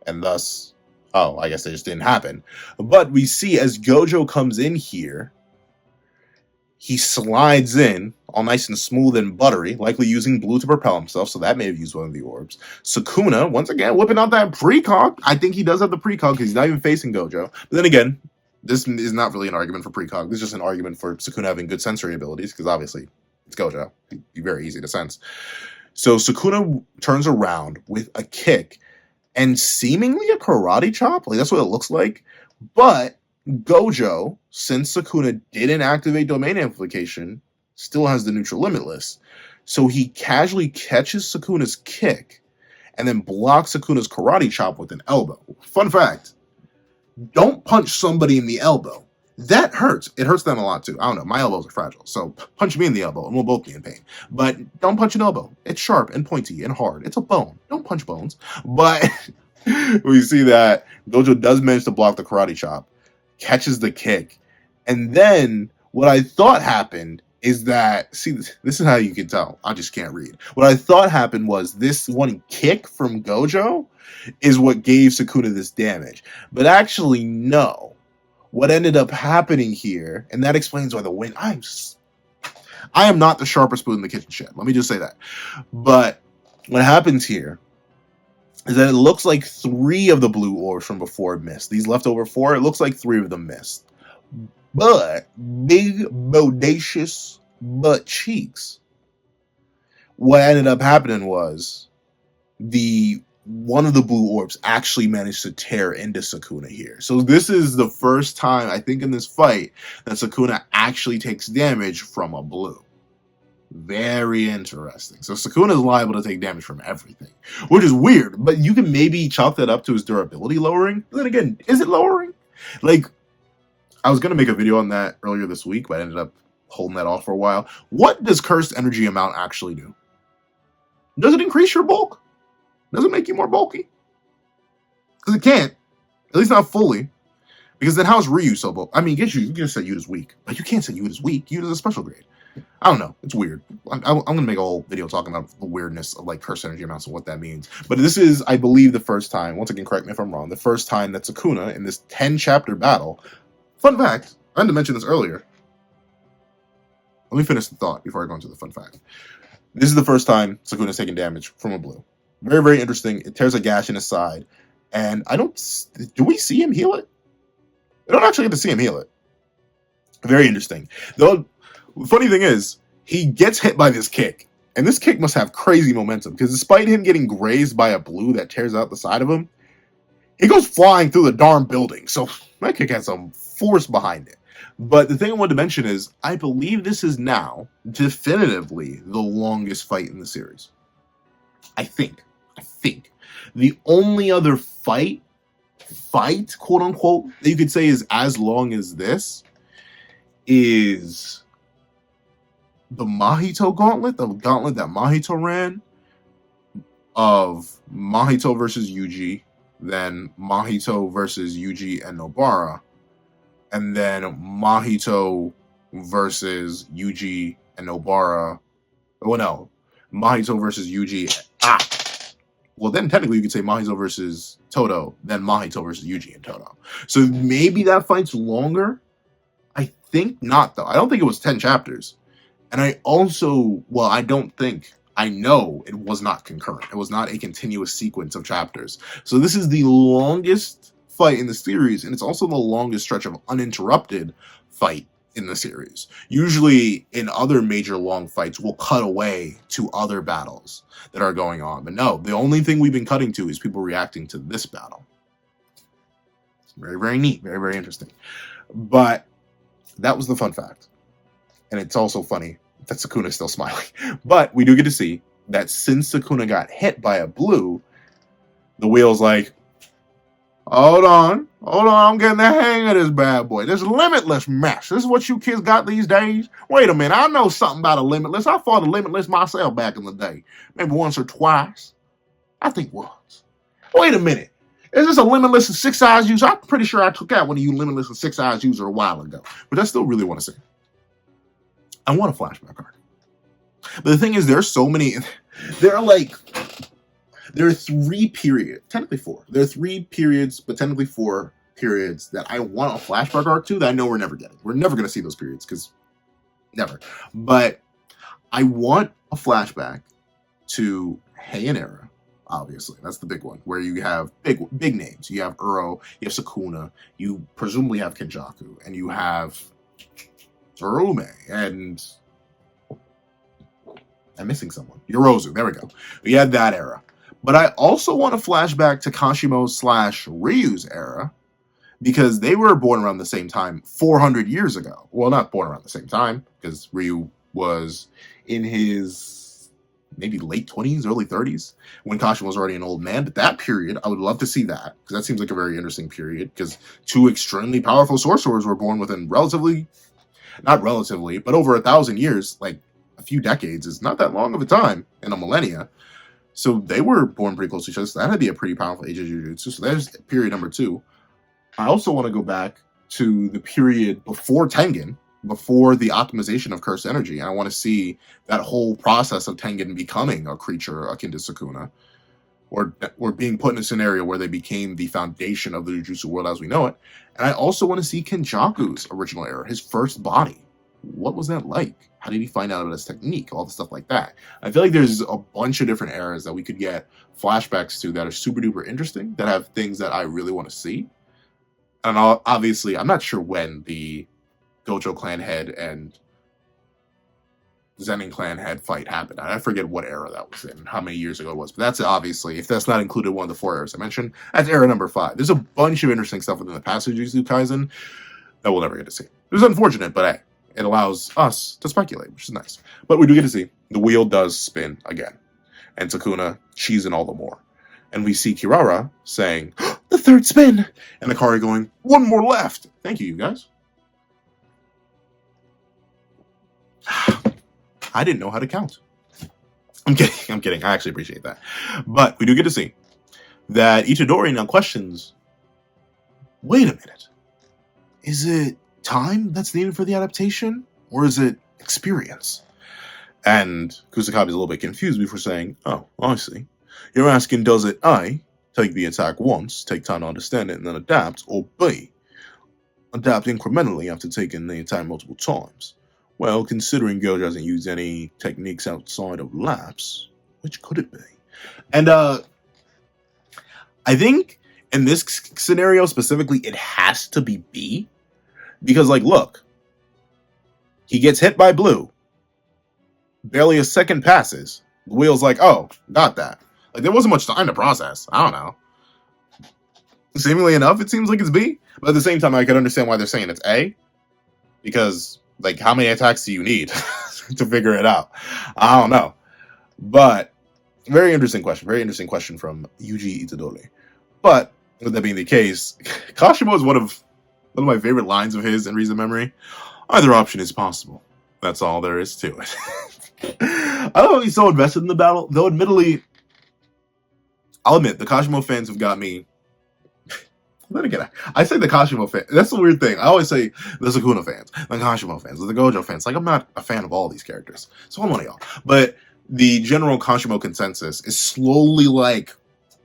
And thus, I guess they just didn't happen. But we see as Gojo comes in here, he slides in, all nice and smooth and buttery, likely using blue to propel himself, so that may have used one of the orbs. Sukuna, once again, whipping out that precog. I think he does have the precog because he's not even facing Gojo. But then again, this is not really an argument for precog. This is just an argument for Sukuna having good sensory abilities, because obviously it's Gojo. He'd be very easy to sense. So Sukuna turns around with a kick and seemingly a karate chop. Like, that's what it looks like. But Gojo, since Sukuna didn't activate domain amplification, still has the neutral limitless. So he casually catches Sukuna's kick and then blocks Sukuna's karate chop with an elbow. Fun fact, don't punch somebody in the elbow. That hurts. It hurts them a lot too. I don't know. My elbows are fragile. So punch me in the elbow and we'll both be in pain. But don't punch an elbow. It's sharp and pointy and hard. It's a bone. Don't punch bones. But we see that Gojo does manage to block the karate chop, catches the kick. And then what I thought happened is that, see, this is how you can tell. I just can't read. What I thought happened was this one kick from Gojo is what gave Sukuna this damage. But actually, no. What ended up happening here, and that explains why the win. I am not the sharpest spoon in the kitchen shed. Let me just say that. But what happens here is that it looks like 3 of the blue orbs from before missed. These leftover 4, it looks like 3 of them missed. But big, bodacious butt cheeks. What ended up happening was one of the blue orbs actually managed to tear into Sukuna here. So this is the first time, I think, in this fight that Sukuna actually takes damage from a blue. Very interesting. So Sukuna is liable to take damage from everything, which is weird, but you can maybe chalk that up to his durability lowering. But then again, is it lowering? Like, I was going to make a video on that earlier this week, but I ended up holding that off for a while. What does cursed energy amount actually do? Does it increase your bulk? Does it make you more bulky? Because it can't. At least not fully. Because then how is Ryu so bulky? I mean, you can just say Yuta's weak. But you can't say Yuta's weak. Yuta's a special grade. I don't know. It's weird. I'm going to make a whole video talking about the weirdness of, like, cursed energy amounts and what that means. But this is, I believe, the first time, once again, correct me if I'm wrong, the first time that Sukuna, in this 10-chapter battle, fun fact, I had to mention this earlier. Let me finish the thought before I go into the fun fact. This is the first time Sukuna's taken damage from a blue. Very, very interesting. It tears a gash in his side. And do we see him heal it? We don't actually get to see him heal it. Very interesting. The funny thing is, he gets hit by this kick. And this kick must have crazy momentum. Because despite him getting grazed by a blue that tears out the side of him, he goes flying through the darn building. So that kick has some force behind it. But the thing I wanted to mention is, I believe this is now definitively the longest fight in the series. I think. The only other fight, quote unquote, that you could say is as long as this is the Mahito gauntlet, the gauntlet that Mahito ran of Mahito versus Yuji, then Mahito versus Yuji and Nobara, and then Mahito versus Yuji and Nobara. Oh no, Mahito versus Yuji. Well, then technically you could say Mahito versus Todo, then Mahito versus Yuji and Todo. So maybe that fight's longer. I think not, though. I don't think it was 10 chapters. And I know it was not concurrent. It was not a continuous sequence of chapters. So this is the longest fight in the series, and it's also the longest stretch of uninterrupted fight in the series. Usually in other major long fights, we'll cut away to other battles that are going on. But no, the only thing we've been cutting to is people reacting to this battle. Very, very neat. Very, very interesting. But that was the fun fact. And it's also funny that Sukuna's still smiling. But we do get to see that since Sukuna got hit by a blue, the wheel's like, hold on, I'm getting the hang of this bad boy. This limitless mess. This is what you kids got these days? Wait a minute, I know something about a limitless. I fought a limitless myself back in the day. Maybe once or twice. I think once. Wait a minute. Is this a Limitless and Six Eyes user? I'm pretty sure I took out one of you Limitless and Six Eyes user a while ago. But I still really want to see. I want a flashback arc. But the thing is, there's so many. There are 3 periods, technically 4. There are 3 periods, but technically 4 periods that I want a flashback arc to that I know we're never getting. We're never going to see those periods because never. But I want a flashback to Heian era, obviously. That's the big one, where you have big names. You have Uro, you have Sukuna, you presumably have Kenjaku, and you have Tsurume, and I'm missing someone. Yorozu, there we go. We had that era. But I also want a flashback to Kashimo/Ryu's era, because they were born around the same time 400 years ago. Well, not born around the same time, because Ryu was in his maybe late 20s, early 30s, when Kashimo was already an old man. But that period, I would love to see that, because that seems like a very interesting period, because 2 extremely powerful sorcerers were born within not relatively, but over 1,000 years, like a few decades is not that long of a time in a millennia. So they were born pretty close to each other. So that'd be a pretty powerful age of Jujutsu. So there's period number 2. I also want to go back to the period before Tengen, before the optimization of cursed energy. And I want to see that whole process of Tengen becoming a creature akin to Sukuna, or being put in a scenario where they became the foundation of the Jujutsu world as we know it. And I also want to see Kenjaku's original era, his first body. What was that like? How did he find out about his technique? All the stuff like that. I feel like there's a bunch of different eras that we could get flashbacks to that are super duper interesting, that have things that I really want to see. And obviously, I'm not sure when the Gojo clan head and Zenin clan head fight happened. I forget what era that was in, how many years ago it was. But that's obviously, if that's not included one of the 4 eras I mentioned, that's era number 5. There's a bunch of interesting stuff within the past of Jujutsu Kaisen that we'll never get to see. It's unfortunate, but hey, it allows us to speculate, which is nice. But we do get to see the wheel does spin again. And Sukuna cheesing all the more. And we see Kirara saying, the 3rd spin! And Akari going, 1 more left! Thank you, you guys. I didn't know how to count. I'm kidding. I actually appreciate that. But we do get to see that Itadori now questions, wait a minute. Is it time that's needed for the adaptation? Or is it experience? And Kusakabe's a little bit confused before saying, oh, I see. You're asking, does it A, take the attack once, take time to understand it, and then adapt, or B, adapt incrementally after taking the attack multiple times? Well, considering Gojo hasn't used any techniques outside of lapse, which could it be? And I think in this scenario specifically, it has to be B. Because, like, look, he gets hit by blue. Barely a second passes. The wheel's like, oh, got that. Like, there wasn't much time to process. I don't know. Seemingly enough, it seems like it's B. But at the same time, I can understand why they're saying it's A. Because, like, how many attacks do you need to figure it out? I don't know. But, very interesting question. Very interesting question from Yuji Itadori. But, with that being the case, Kashimo is one of my favorite lines of his in recent memory. Either option is possible. That's all there is to it. I don't know if he's so invested in the battle, though admittedly, I'll admit, the Kashimo fans have got me. Then again, I say the Kashimo fans. That's the weird thing. I always say the Sukuna fans, the Kashimo fans, the Gojo fans. Like, I'm not a fan of all these characters. So I'm one of y'all. But the general Kashimo consensus is slowly, like,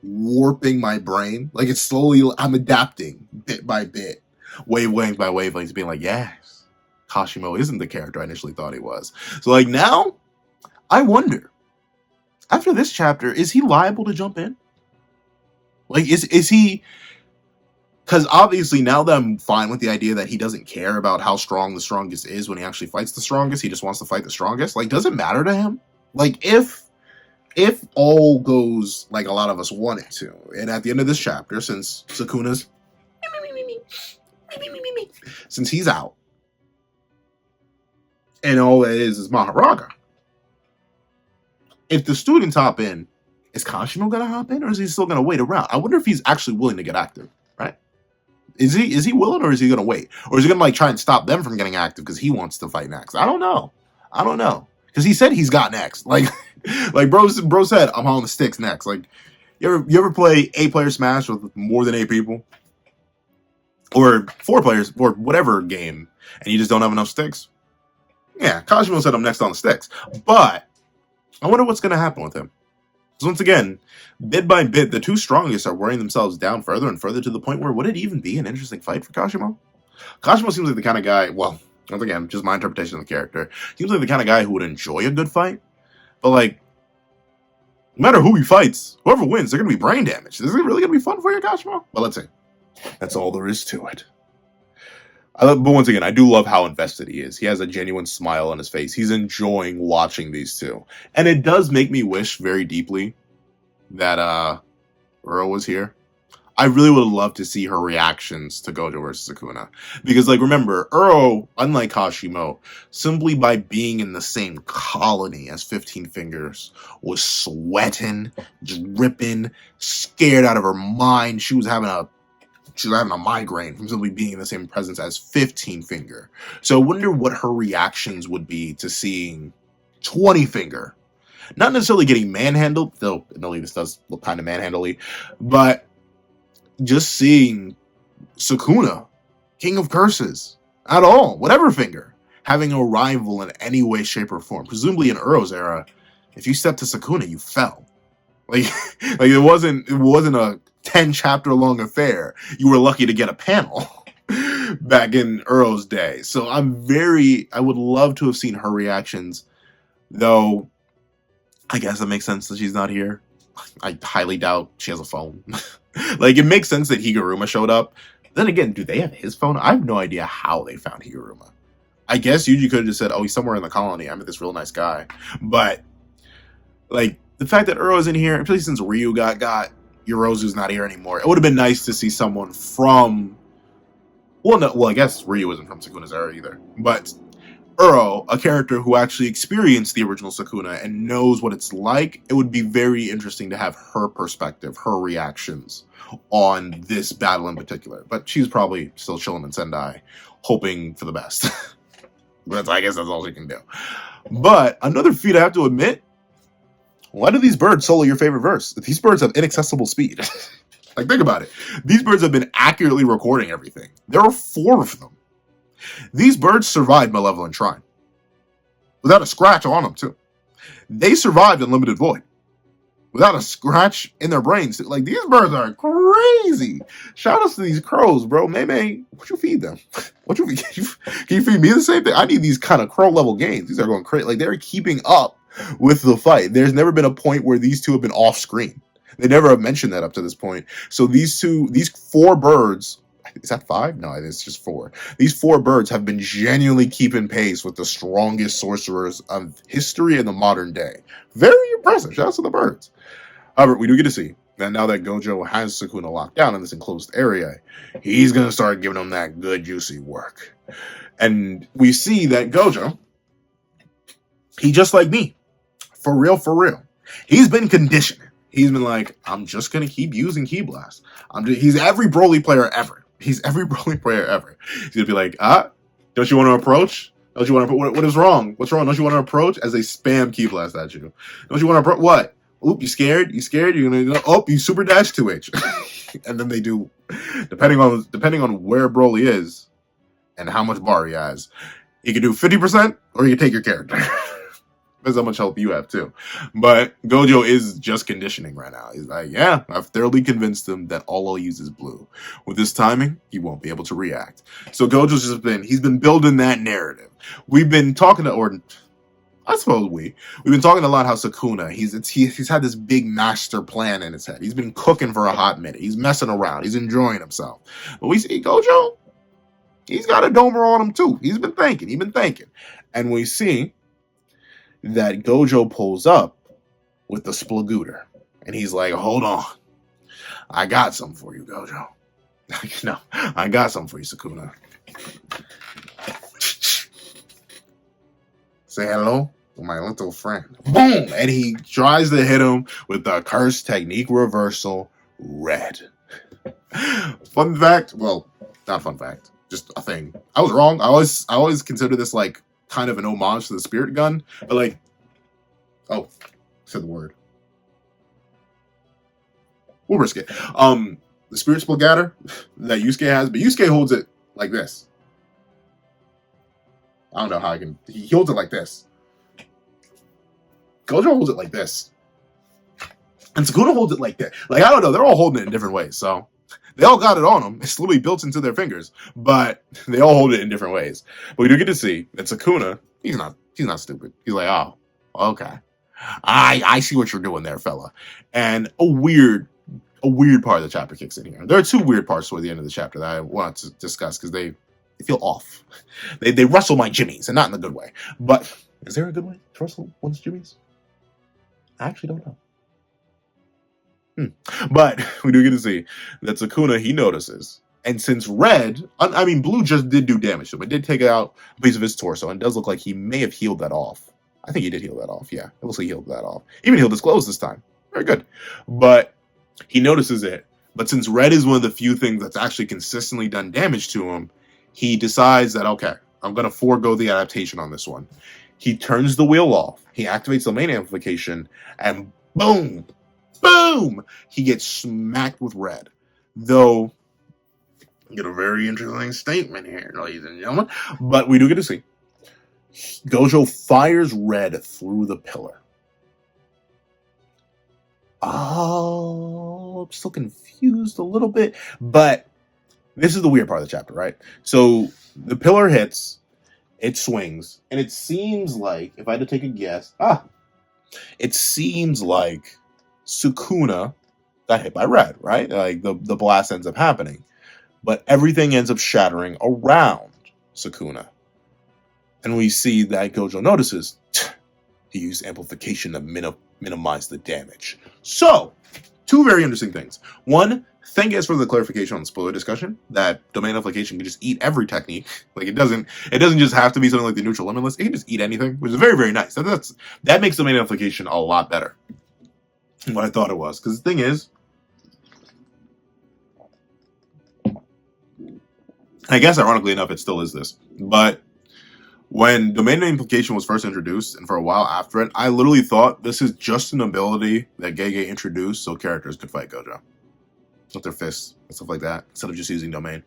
warping my brain. Like, it's slowly, I'm adapting bit by bit, wavelength by wavelength, being like, yes, Kashimo isn't the character I initially thought he was. So, like, now, I wonder, after this chapter, is he liable to jump in? Like, is he... Because obviously, now that I'm fine with the idea that he doesn't care about how strong the strongest is when he actually fights the strongest, he just wants to fight the strongest. Like, does it matter to him? Like, if all goes like a lot of us want it to, and at the end of this chapter, since Sukuna's... since he's out, And all it is Mahoraga. If the students hop in, is Kashimo gonna hop in, or is he still gonna wait around? I wonder if he's actually willing to get active, right? Is he willing, or is he gonna wait? Or is he gonna like try and stop them from getting active because he wants to fight next? I don't know. Because he said he's got next. Like like bro said, I'm on the sticks next. Like you ever play 8-player Smash with more than 8 people? Or 4 players, or whatever game, and you just don't have enough sticks? Yeah, Kashimo said I'm next on the sticks. But I wonder what's gonna happen with him. Because once again, bit by bit, the 2 strongest are wearing themselves down further and further to the point where would it even be an interesting fight for Kashimo? Kashimo seems like the kind of guy, well, once again, just my interpretation of the character, seems like the kind of guy who would enjoy a good fight, but like, no matter who he fights, whoever wins, they're going to be brain damaged. Is it really going to be fun for you, Kashimo? Well, let's see. That's all there is to it. But once again, I do love how invested he is. He has a genuine smile on his face. He's enjoying watching these 2. And it does make me wish very deeply that Uro was here. I really would love to see her reactions to Gojo versus Sukuna. Because, like, remember, Uro, unlike Kashimo, simply by being in the same colony as 15 Fingers, was sweating, dripping, scared out of her mind. She was having a migraine from simply being in the same presence as 15 Finger. So I wonder what her reactions would be to seeing 20 Finger. Not necessarily getting manhandled, though admittedly this does look kind of manhandly, but just seeing Sukuna, King of Curses, at all, whatever Finger, having a rival in any way, shape, or form. Presumably in Uro's era, if you stepped to Sukuna, you fell. Like it wasn't a 10-chapter long affair. You were lucky to get a panel back in Uro's day. So I would love to have seen her reactions, though I guess it makes sense that she's not here. I highly doubt she has a phone. Like, it makes sense that Higuruma showed up. Then again, do they have his phone? I have no idea how they found Higuruma. I guess Yuji could have just said, oh, he's somewhere in the colony. I met this real nice guy. But, like, the fact that Uro's in here, especially since Ryu got, Yorozu's not here anymore, it would have been nice to see someone from... Well, I guess Ryu isn't from Sukuna's era either. But Uro, a character who actually experienced the original Sukuna and knows what it's like, it would be very interesting to have her perspective, her reactions on this battle in particular. But she's probably still chilling in Sendai, hoping for the best. I guess that's all she can do. But another feat I have to admit, why do these birds solo your favorite verse? These birds have inaccessible speed. Like, think about it. These birds have been accurately recording everything. There are 4 of them. These birds survived Malevolent Shrine. Without a scratch on them, too. They survived Unlimited Void. Without a scratch in their brains. Like, these birds are crazy. Shout out to these crows, bro. May, what you feed them? What you feed? Can you feed me the same thing? I need these kind of crow-level games. These are going crazy. Like, they're keeping up with the fight. There's never been a point where these 2 have been off-screen. They never have mentioned that up to this point. So these 4 birds... Is that 5? No, it's just 4. These 4 birds have been genuinely keeping pace with the strongest sorcerers of history in the modern day. Very impressive. Shout out to the birds. However, we do get to see that now that Gojo has Sukuna locked down in this enclosed area, he's going to start giving them that good, juicy work. And we see that Gojo, he just like me. For real. He's been conditioning. He's been like, I'm just going to keep using Ki Blast. He's every Broly player ever. He's going to be like, don't you want to approach? Don't you want to, what is wrong? What's wrong? Don't you want to approach? As they spam Ki Blast at you. Don't you want to approach? What? Oop, you scared? You're going to, you super dash 2H. And then they do, depending on where Broly is and how much bar he has, he can do 50% or he can take your character. Depends how much help you have, too. But Gojo is just conditioning right now. He's like, yeah, I've thoroughly convinced him that all I'll use is blue. With this timing, he won't be able to react. So Gojo's he's been building that narrative. We've been talking to, we've been talking a lot how Sukuna, he's had this big master plan in his head. He's been cooking for a hot minute. He's messing around. He's enjoying himself. But we see Gojo, he's got a domer on him, too. He's been thinking. And we see that Gojo pulls up with the Splagooter. And he's like, hold on. I got something for you, Gojo. No, I got something for you, Sukuna. say hello to my little friend. Boom! And he tries to hit him with the Accursed technique reversal, red. Fun fact, well, not fun fact, just a thing. I was wrong. I always consider this like kind of an homage to the Spirit Gun, but like, oh, said the word. We'll risk it. The Spirit Splagatter that Yusuke has, but Yusuke holds it like this. I don't know how I can. He holds it like this. Gojo holds it like this. And Sukuna holds it like that. Like, I don't know. They're all holding it in different ways. So they all got it on them. It's literally built into their fingers. But they all hold it in different ways. But we do get to see that Sukuna, he's not stupid. He's like, oh, okay. I see what you're doing there, fella. And a weird part of the chapter kicks in here. There are two weird parts toward the end of the chapter that I want to discuss because they feel off. They rustle my jimmies, and not in the good way. But is there a good way to rustle one's jimmies? I actually don't know. But we do get to see that Sukuna, he notices. And since red, I mean, blue just did do damage to him. It did take out a piece of his torso, and it does look like he may have healed that off. I think he did heal that off, yeah. It looks like he healed that off. Even healed his clothes this time. Very good. But he notices it. But since red is one of the few things that's actually consistently done damage to him, he decides that, okay, I'm going to forego the adaptation on this one. He turns the wheel off. He activates the main amplification, and boom! Boom! He gets smacked with red. Though, get a very interesting statement here, ladies and gentlemen. But we do get to see. Gojo fires red through the pillar. Oh, I'm still confused a little bit. But this is the weird part of the chapter, right? So the pillar hits, it swings, and it seems like, if I had to take a guess, it seems like Sukuna got hit by red, right? Like the blast ends up happening. But everything ends up shattering around Sukuna. And we see that Gojo notices he used amplification to minimize the damage. So, two very interesting things. One, thank you for the clarification on the spoiler discussion that domain amplification can just eat every technique. Like it doesn't just have to be something like the neutral limitless. It can just eat anything, which is very, very nice. That makes domain amplification a lot better than what I thought it was. Because the thing is, I guess ironically enough, it still is this. But when domain amplification was first introduced, and for a while after it, I literally thought this is just an ability that Gege introduced so characters could fight Gojo with their fists and stuff like that, instead of just using domain.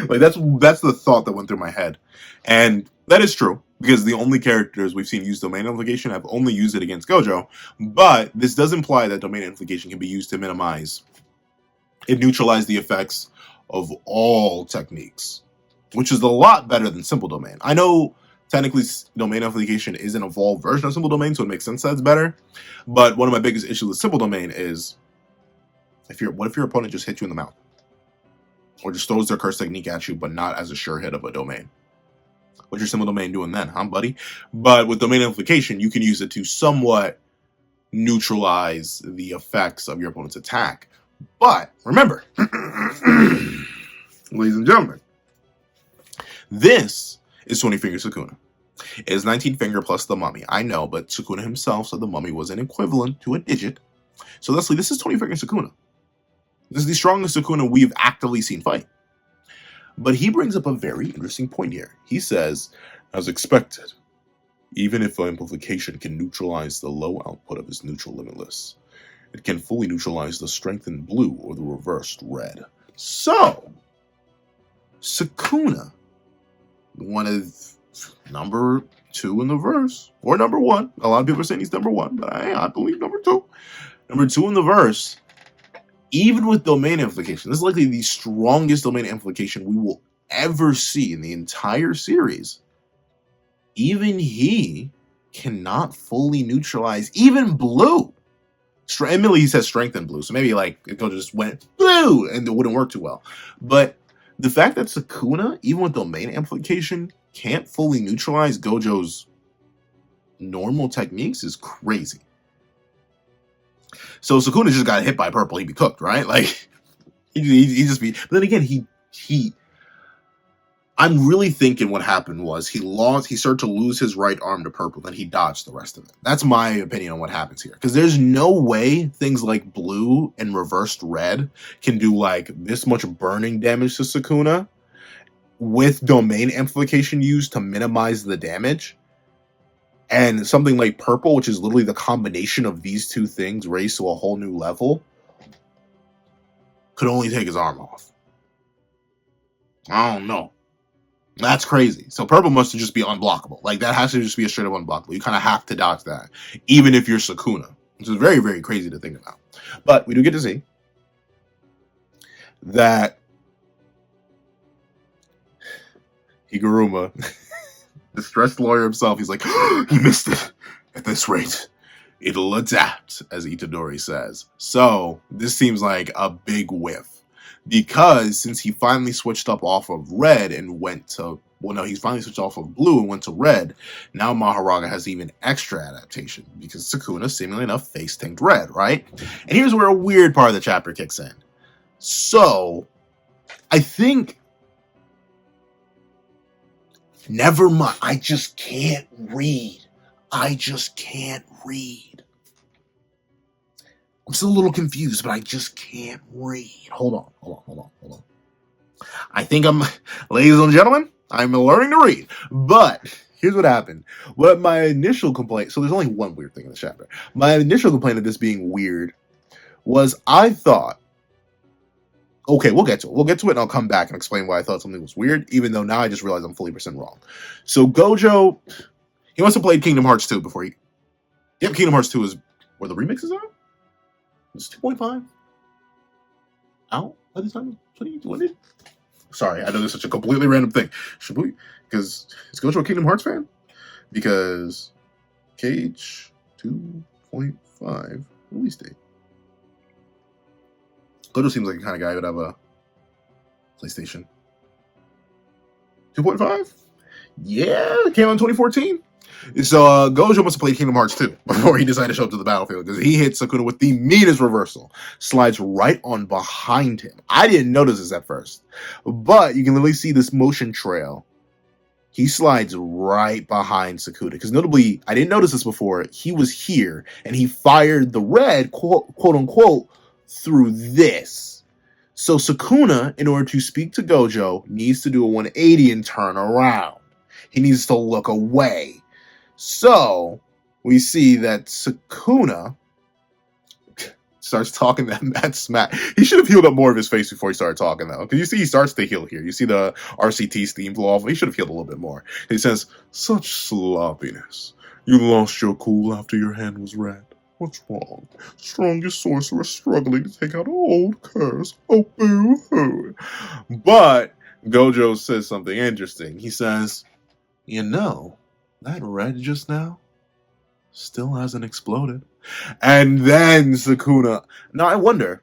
Like that's the thought that went through my head. And that is true, because the only characters we've seen use domain amplification have only used it against Gojo. But this does imply that domain amplification can be used to neutralize the effects of all techniques, which is a lot better than simple domain. I know technically domain amplification is an evolved version of simple domain, so it makes sense that it's better. But one of my biggest issues with simple domain is, what if your opponent just hits you in the mouth? Or just throws their curse technique at you, but not as a sure hit of a domain? What's your simple domain doing then, huh, buddy? But with domain amplification, you can use it to somewhat neutralize the effects of your opponent's attack. But remember, ladies and gentlemen, this is 20 Finger Sukuna. It is 19 finger plus the mummy. I know, but Sukuna himself said the mummy was an equivalent to a digit. So Leslie, this is 20 Finger Sukuna. This is the strongest Sukuna we've actively seen fight. But he brings up a very interesting point here. He says, as expected, even if amplification can neutralize the low output of his neutral limitless, it can fully neutralize the strengthened blue or the reversed red. So, Sukuna, one of number 2 in the verse, or number 1. A lot of people are saying he's number 1, but I believe number 2. Number 2 in the verse, even with domain amplification, this is likely the strongest domain amplification we will ever see in the entire series. Even he cannot fully neutralize even blue. Admittedly, he says strength in blue, so maybe like it just went blue and it wouldn't work too well. But the fact that Sukuna, even with domain amplification, can't fully neutralize Gojo's normal techniques is crazy. So Sukuna just got hit by purple, he'd be cooked, right? Like he just be. But then again, he I'm really thinking what happened was he started to lose his right arm to purple, then he dodged the rest of it. That's my opinion on what happens here. Because there's no way things like blue and reversed red can do like this much burning damage to Sukuna with domain amplification used to minimize the damage. And something like purple, which is literally the combination of these two things raised to a whole new level, could only take his arm off. I don't know. That's crazy. So purple must just be unblockable. Like, that has to just be a straight up unblockable. You kind of have to dodge that, even if you're Sukuna, which is very, very crazy to think about. But we do get to see that Higuruma, the stressed lawyer himself, he's like, he missed it. At this rate, it'll adapt, as Itadori says. So this seems like a big whiff. Because since he finally switched up off of red and went to, well, no, he's finally switched off of blue and went to red, now Mahoraga has even extra adaptation because Sukuna, seemingly enough, face tanked red, right? And here's where a weird part of the chapter kicks in. So, I think, never mind, I just can't read. I just can't read. I'm still a little confused, but I just can't read. Hold on. I think ladies and gentlemen, I'm learning to read. But here's what happened. What my initial complaint, so there's only one weird thing in the chapter. My initial complaint of this being weird was I thought, okay, we'll get to it. We'll get to it and I'll come back and explain why I thought something was weird, even though now I just realized I'm fully percent wrong. So Gojo, he must have played Kingdom Hearts 2 before he... Yep, Kingdom Hearts 2 is where the remix is out? It's 2.5 out by the time of 2020. Sorry, I know this is such a completely random thing. Should we? Because is Gojo a Kingdom Hearts fan? Because KH 2.5 release date. Gojo seems like the kind of guy who would have a PlayStation 2.5. Yeah, it came out in 2014. So Gojo must have played Kingdom Hearts 2 before he decided to show up to the battlefield, because he hit Sukuna with the meanest reversal. Slides right on behind him. I didn't notice this at first, but you can literally see this motion trail. He slides right behind Sukuna, because notably, I didn't notice this before, he was here, and he fired the red, quote unquote, through this. So Sukuna, in order to speak to Gojo, needs to do a 180 and turn around. He needs to look away. So, we see that Sukuna starts talking that mad smack. He should have healed up more of his face before he started talking, though. Because you see he starts to heal here. You see the RCT steam blow off. He should have healed a little bit more. He says, such sloppiness. You lost your cool after your hand was red. What's wrong? Strongest sorcerer struggling to take out an old curse. Oh, boo-hoo. But Gojo says something interesting. He says, you know, that red just now still hasn't exploded. And then Sukuna. Now I wonder.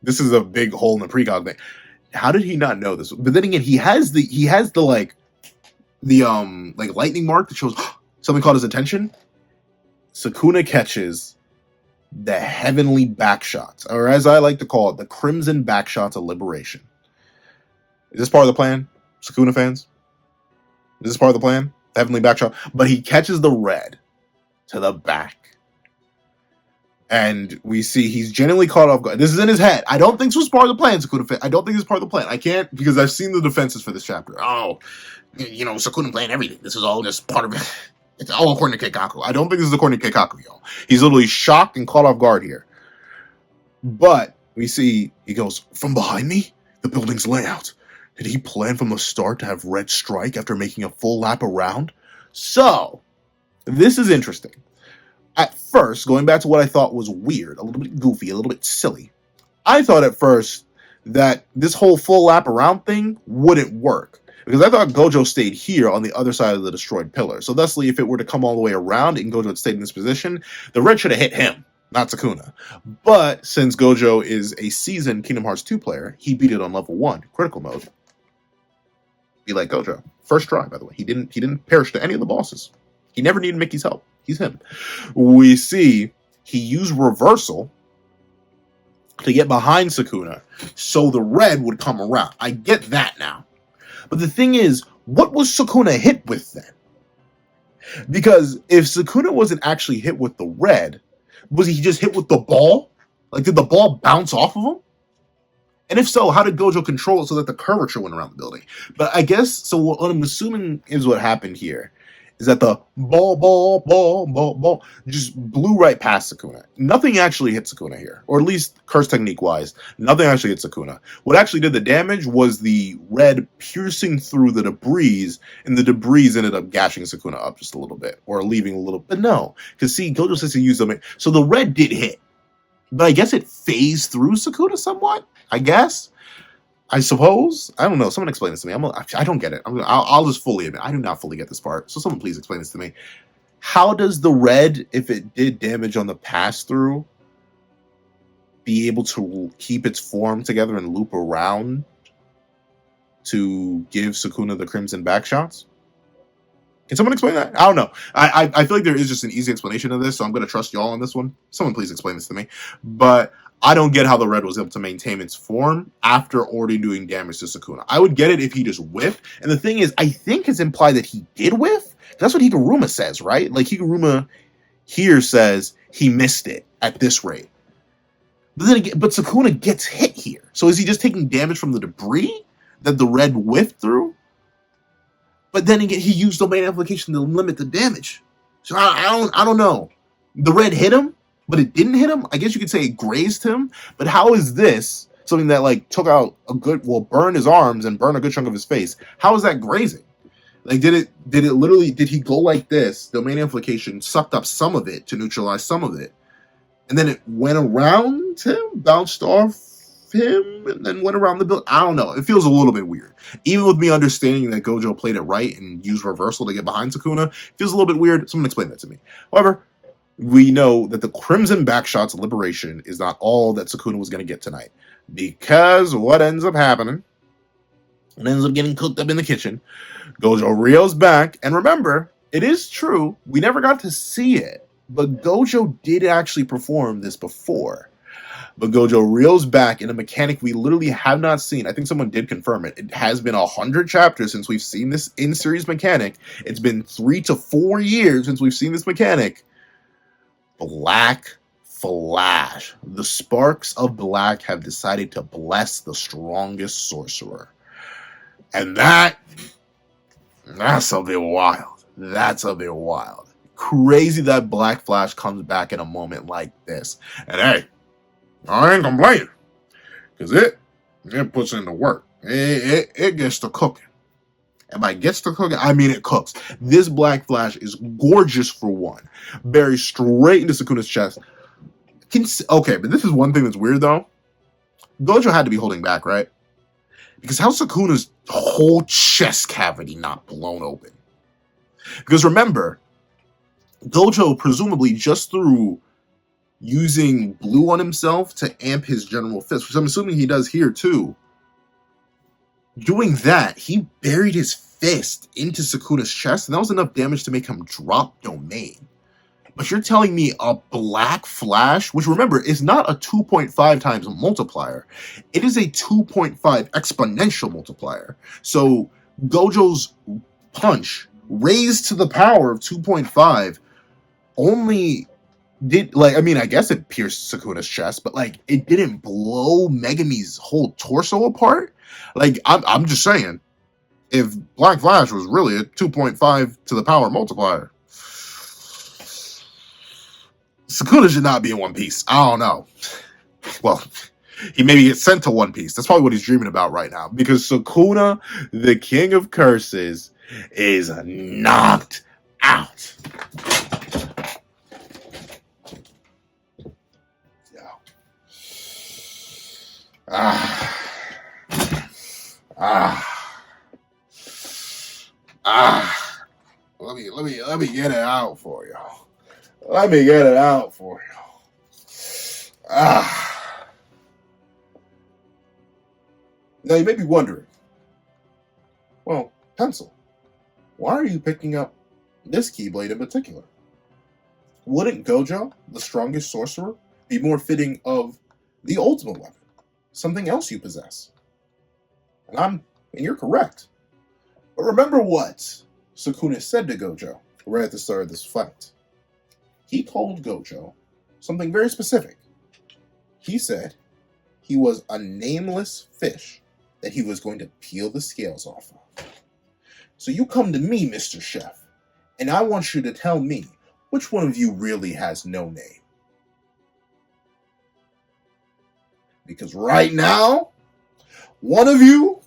This is a big hole in the precog thing. How did he not know this? But then again, he has the like lightning mark that shows something caught his attention. Sukuna catches the heavenly backshots, or as I like to call it, the crimson backshots of liberation. Is this part of the plan, Sukuna fans? Is this part of the plan? The heavenly backshot. But he catches the red to the back. And we see he's genuinely caught off guard. This is in his head. I don't think this was part of the plan, Sukuna fan. I don't think this is part of the plan. I can't, because I've seen the defenses for this chapter. Oh, you know, Sukuna planned everything. This is all just part of it. It's all according to Keikaku. I don't think this is according to Keikaku, y'all. He's literally shocked and caught off guard here. But we see he goes, from behind me, the building's layout. Did he plan from the start to have red strike after making a full lap around? So, this is interesting. At first, going back to what I thought was weird, a little bit goofy, a little bit silly, I thought at first that this whole full lap around thing wouldn't work. Because I thought Gojo stayed here on the other side of the destroyed pillar. So thusly, if it were to come all the way around and Gojo had stayed in this position, the red should have hit him, not Sukuna. But since Gojo is a seasoned Kingdom Hearts 2 player, he beat it on level 1, critical mode. Be like Gojo. First try, by the way. He didn't perish to any of the bosses. He never needed Mickey's help. He's him. We see he used reversal to get behind Sukuna, so the red would come around. I get that now. But the thing is, what was Sukuna hit with then? Because if Sukuna wasn't actually hit with the red, was he just hit with the ball? Like, did the ball bounce off of him? And if so, how did Gojo control it so that the curvature went around the building? But I guess, so what I'm assuming is what happened here is that the ball just blew right past Sukuna. Nothing actually hit Sukuna here, or at least curse technique wise, nothing actually hit Sukuna. What actually did the damage was the red piercing through the debris, and the debris ended up gashing Sukuna up just a little bit, or leaving a little. But no, because see, Gojo says he used them, so the red did hit, but I guess it phased through Sukuna somewhat. I guess. I suppose. I don't know. Someone explain this to me. I don't get it. I'll just fully admit I do not fully get this part. So someone please explain this to me. How does the red, if it did damage on the pass through, be able to keep its form together and loop around to give Sukuna the crimson back shots? Can someone explain that? I don't know. I feel like there is just an easy explanation of this, so I'm going to trust y'all on this one. Someone please explain this to me. But I don't get how the red was able to maintain its form after already doing damage to Sukuna. I would get it if he just whiffed. And the thing is, I think it's implied that he did whiff. That's what Higuruma says, right? Like, Higuruma here says he missed it at this rate. But then again, but Sukuna gets hit here. So is he just taking damage from the debris that the red whiffed through? But then again, he used domain amplification to limit the damage. So I don't know. The red hit him, but it didn't hit him. I guess you could say it grazed him. But how is this something that like took out burned his arms and burned a good chunk of his face? How is that grazing? Like, did he go like this? Domain amplification sucked up some of it to neutralize some of it, and then it went around him, bounced off him, and then went around the building. I don't know. It feels a little bit weird. Even with me understanding that Gojo played it right and used reversal to get behind Sukuna, it feels a little bit weird. Someone explain that to me. However, we know that the Crimson Backshots Liberation is not all that Sukuna was going to get tonight. Because what ends up happening, it ends up getting cooked up in the kitchen. Gojo reels back, and remember, it is true, we never got to see it, but Gojo did actually perform this before. But Gojo reels back in a mechanic we literally have not seen. I think someone did confirm it. It has been 100 chapters since we've seen this in-series mechanic. It's been 3 to 4 years since we've seen this mechanic. Black Flash. The sparks of black have decided to bless the strongest sorcerer. And that's a bit wild. That's a bit wild. Crazy that Black Flash comes back in a moment like this. And hey, I ain't complaining. Because it puts in the work. It gets to cooking. And by gets to cooking, I mean it cooks. This Black Flash is gorgeous for one. Buried straight into Sukuna's chest. Okay, but this is one thing that's weird though. Gojo had to be holding back, right? Because how's Sukuna's whole chest cavity not blown open? Because remember, Gojo presumably just through using blue on himself to amp his general fist, which I'm assuming he does here too. Doing that, he buried his fist into Sukuna's chest, and that was enough damage to make him drop domain. But you're telling me a Black Flash, which remember is not a 2.5 times multiplier, it is a 2.5 exponential multiplier. So Gojo's punch raised to the power of 2.5 only did, like, I mean, I guess it pierced Sukuna's chest, but like it didn't blow Megumi's whole torso apart. Like, I'm just saying, if Black Flash was really a 2.5 to the power multiplier, Sukuna should not be in One Piece. I don't know. Well, he maybe gets sent to One Piece. That's probably what he's dreaming about right now. Because Sukuna, the king of curses, is knocked out. Let me get it out for y'all. Let me get it out for y'all. Now you may be wondering, well, Pencil, why are you picking up this Keyblade in particular? Wouldn't Gojo, the strongest sorcerer, be more fitting of the ultimate weapon, something else you possess. And you're correct. But remember what Sukuna said to Gojo right at the start of this fight. He told Gojo something very specific. He said he was a nameless fish that he was going to peel the scales off of. So you come to me, Mr. Chef, and I want you to tell me which one of you really has no name. Because right now, one of you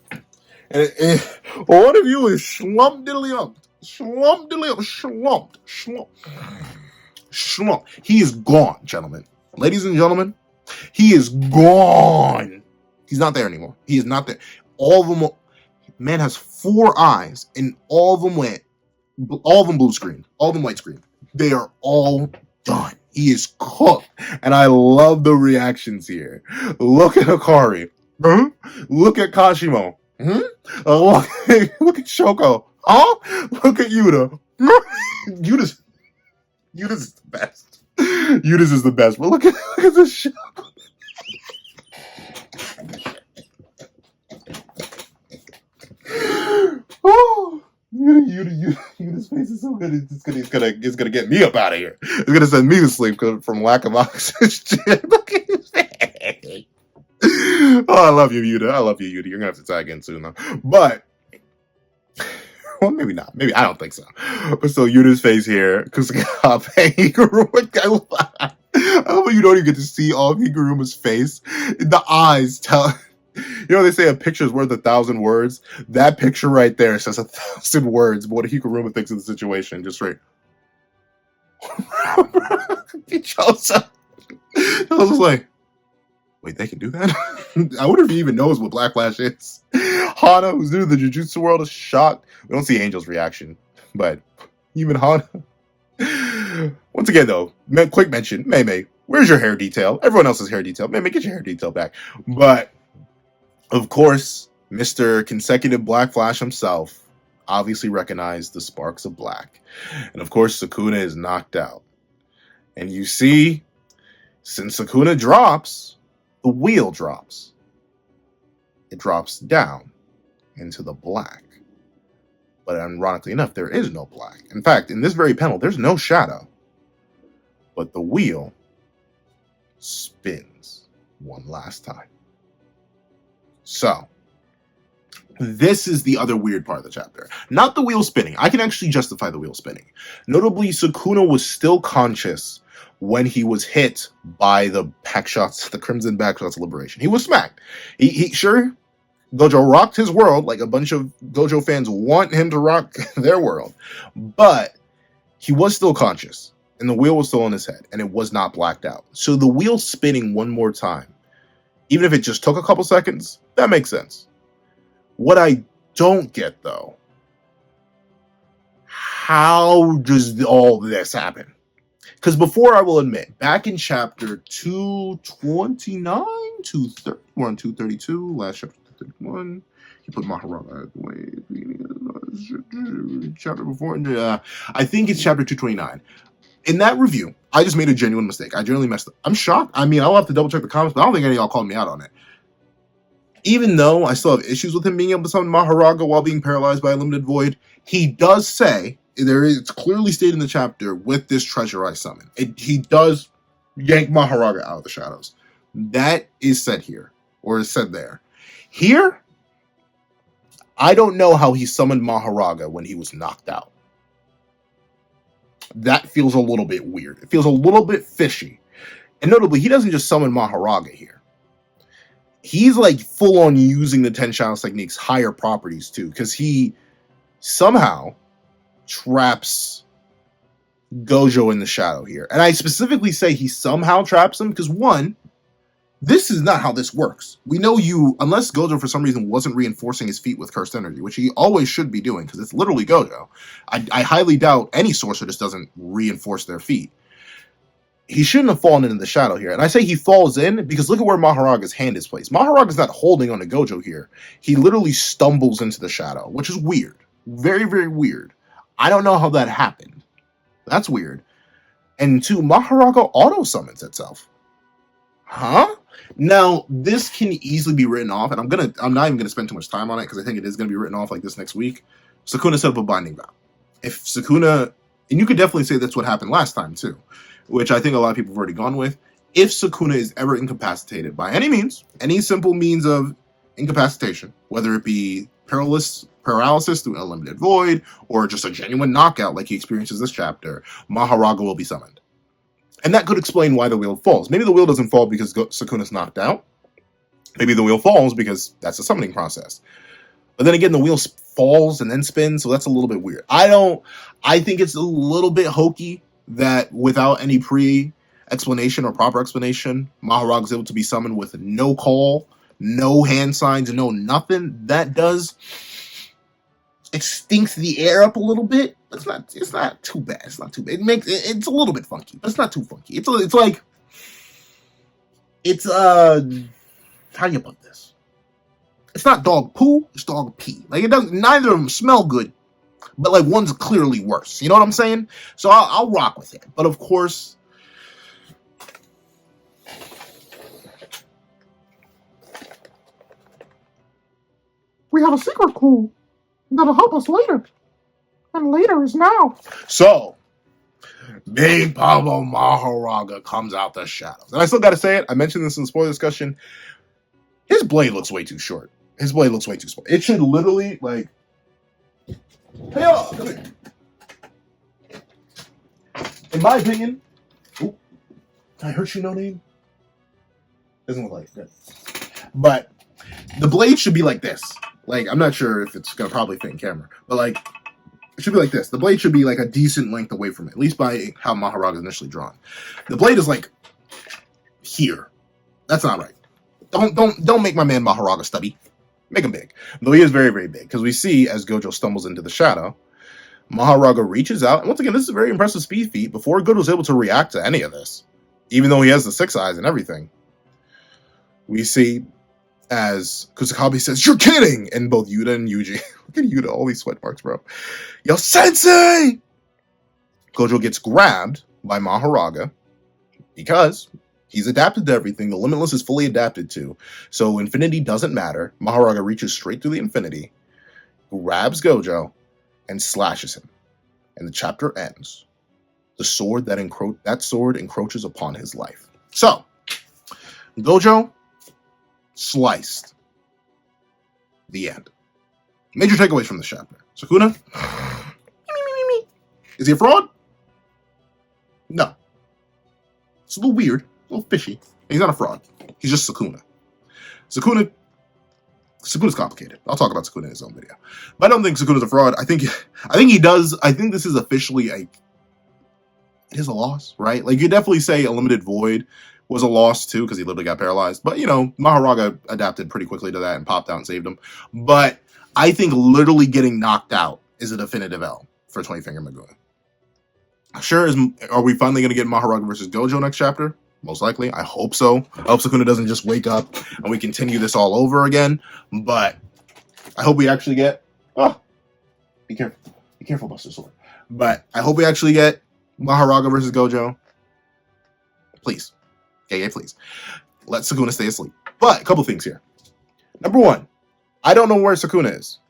is slumped. He is gone, gentlemen. Ladies and gentlemen, he is gone. He's not there anymore. He is not there. All of them, man has 4 eyes, and all of them blue screen, all of them white screen. They are all done. He is cooked. And I love the reactions here. Look at Hikari. Huh? Look at Kashimo. Look at Shoko. Huh? Look at Yuta. Yuta's the best. Yuta's is the best. But look at this show. Oh, Yuta's face is so good. It's gonna get me up out of here. It's gonna send me to sleep from lack of oxygen. Look at his face. Oh, I love you, Yuta. I love you, Yuta. You're gonna have to tag in soon, though. But, well, maybe not. Maybe I don't think so. But still, Yuta's face here. Because I love how you don't even get to see all of Higuruma's face. The eyes tell. You know, they say a picture is worth 1,000 words. That picture right there says 1,000 words. But what Higuruma thinks of the situation, just right. Joseph was like, wait, they can do that? I wonder if he even knows what Black Flash is. Hana, who's new to the Jujutsu world, is shocked. We don't see Angel's reaction, but even Hana. Once again, though, quick mention, Mei, where's your hair detail? Everyone else's hair detail. Mei, get your hair detail back. But, of course, Mr. Consecutive Black Flash himself obviously recognized the sparks of black. And, of course, Sukuna is knocked out. And you see, since Sukuna drops, the wheel drops. It drops down into the black. But ironically enough, there is no black. In fact, in this very panel, there's no shadow. But the wheel spins one last time. So, this is the other weird part of the chapter. Not the wheel spinning. I can actually justify the wheel spinning. Notably, Sukuna was still conscious when he was hit by the backshots, the Crimson Backshots Liberation. He was smacked. He sure, Gojo rocked his world like a bunch of Gojo fans want him to rock their world. But he was still conscious, and the wheel was still in his head, and it was not blacked out. So the wheel spinning one more time, even if it just took a couple seconds, that makes sense. What I don't get, though, how does all this happen? Because before, I will admit, back in chapter 229, 230, we're on 232, last chapter 231, you put Mahoraga away. Chapter before, I think it's chapter 229. In that review, I just made a genuine mistake. I genuinely messed up. I'm shocked. I mean, I'll have to double check the comments, but I don't think any of y'all called me out on it. Even though I still have issues with him being able to summon Mahoraga while being paralyzed by a limited void, he does say, it's clearly stated in the chapter, with this treasure I summon. He does yank Mahoraga out of the shadows. That is said here, or is said there. Here, I don't know how he summoned Mahoraga when he was knocked out. That feels a little bit weird. It feels a little bit fishy. And notably, he doesn't just summon Mahoraga here. He's like full on using the 10 Shadows Technique's higher properties too, because he somehow traps Gojo in the shadow here. And I specifically say he somehow traps him because, one, this is not how this works. We know unless Gojo for some reason wasn't reinforcing his feet with cursed energy, which he always should be doing because it's literally Gojo. I highly doubt any sorcerer just doesn't reinforce their feet. He shouldn't have fallen into the shadow here. And I say he falls in because look at where Mahoraga's hand is placed. Mahoraga's not holding on to Gojo here. He literally stumbles into the shadow, which is weird. Very, very weird. I don't know how that happened. That's weird. And two, Mahoraga auto-summons itself. Huh? Now, this can easily be written off, and I'm not even gonna spend too much time on it because I think it is gonna be written off like this next week. Sukuna set up a binding vow. If Sukuna, and you could definitely say that's what happened last time too, which I think a lot of people have already gone with. If Sukuna is ever incapacitated by any means, any simple means of incapacitation, whether it be paralysis through a limited void, or just a genuine knockout like he experiences this chapter, Mahoraga will be summoned. And that could explain why the wheel falls. Maybe the wheel doesn't fall because Sukuna's knocked out. Maybe the wheel falls because that's the summoning process. But then again, the wheel falls and then spins, so that's a little bit weird. I think it's a little bit hokey that without any pre-explanation or proper explanation, Mahoraga's able to be summoned with no call, no hand signs, no nothing. That does, it stinks the air up a little bit. It's not too bad. It's not too bad. It's a little bit funky, but it's not too funky. It's like how do you put this? It's not dog poo, it's dog pee. Like it doesn't. Neither of them smell good, but like one's clearly worse. You know what I'm saying? So I'll rock with it. But of course, We have a secret clue that'll help us later. And later is now. so Big Pablo Mahoraga comes out the shadows. And I still gotta say it, I mentioned this in the spoiler discussion. His blade looks way too short. His blade looks way too small. It should literally, like, hey, come here. In my opinion, I hurt you, no name. Doesn't look like it. Good. But the blade should be like this. Like, I'm not sure if it's gonna probably fit in camera, but like, it should be like this. The blade should be like a decent length away from it, at least by how Mahoraga is initially drawn. The blade is like here. That's not right. Don't make my man Mahoraga stubby. Make him big. Though he is very, very big. Because we see, as Gojo stumbles into the shadow, Mahoraga reaches out. And once again, this is a very impressive speed feat. Before Gojo's able to react to any of this, even though he has the 6 eyes and everything, we see as Kusakabe says, "You're kidding!" And both Yuta and Yuji, look at Yuta, all these sweat marks, bro. Yo, Sensei! Gojo gets grabbed by Mahoraga because he's adapted to everything. The Limitless is fully adapted to. So infinity doesn't matter. Mahoraga reaches straight through the infinity, grabs Gojo, and slashes him. And the chapter ends. The sword that encroaches upon his life. So, Gojo sliced. The end. Major takeaways from this chapter. Sukuna? Is he a fraud? No. It's a little weird. A little fishy. He's not a fraud. He's just Sukuna. Sukuna's complicated. I'll talk about Sukuna in his own video. But I don't think Sukuna's a fraud. I think he does. I think this is officially it is a loss, right? Like, you definitely say a limited void was a loss too, because he literally got paralyzed. But, you know, Mahoraga adapted pretty quickly to that and popped out and saved him. But I think literally getting knocked out is a definitive L for 20-Finger Maguna. Sure, are we finally going to get Mahoraga versus Gojo next chapter? Most likely. I hope so. I hope Sukuna doesn't just wake up and we continue this all over again. But I hope we actually get... Oh, be careful. Be careful, Buster Sword. But I hope we actually get Mahoraga versus Gojo. Please. Yeah, please. Let Sukuna stay asleep. But a couple things here. Number one, I don't know where Sukuna is.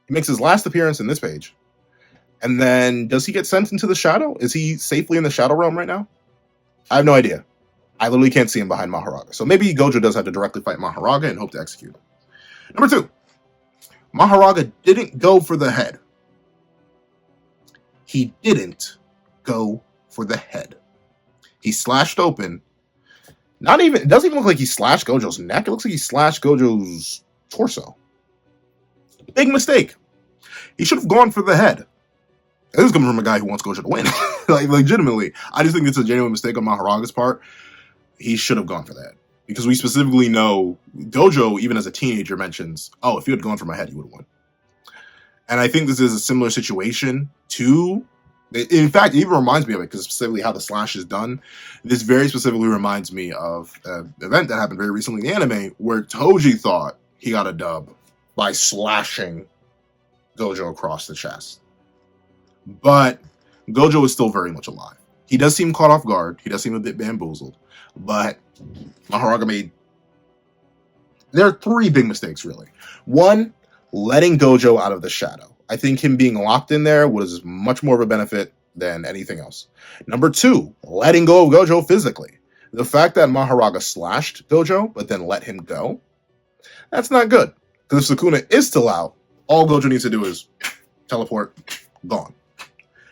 He makes his last appearance in this page. And then, does he get sent into the shadow? Is he safely in the shadow realm right now? I have no idea. I literally can't see him behind Mahoraga. So maybe Gojo does have to directly fight Mahoraga and hope to execute him. Number two, Mahoraga didn't go for the head. He didn't go for the head. He slashed open. It doesn't even look like he slashed Gojo's neck. It looks like he slashed Gojo's torso. Big mistake. He should have gone for the head. This is coming from a guy who wants Gojo to win. Like, legitimately. I just think it's a genuine mistake on Mahoraga's part. He should have gone for that. Because we specifically know, Gojo, even as a teenager, mentions, oh, if you had gone for my head, you would have won. And I think this is a similar situation to... In fact, it even reminds me of it, because specifically how the slash is done. This very specifically reminds me of an event that happened very recently in the anime, where Toji thought he got a dub by slashing Gojo across the chest. But Gojo is still very much alive. He does seem caught off guard. He does seem a bit bamboozled. But Mahoraga made there are three big mistakes, really. One, letting Gojo out of the shadow. I think him being locked in there was much more of a benefit than anything else. Number two, letting go of Gojo physically. The fact that Mahoraga slashed Gojo, but then let him go, that's not good. Because if Sukuna is still out, all Gojo needs to do is teleport, gone.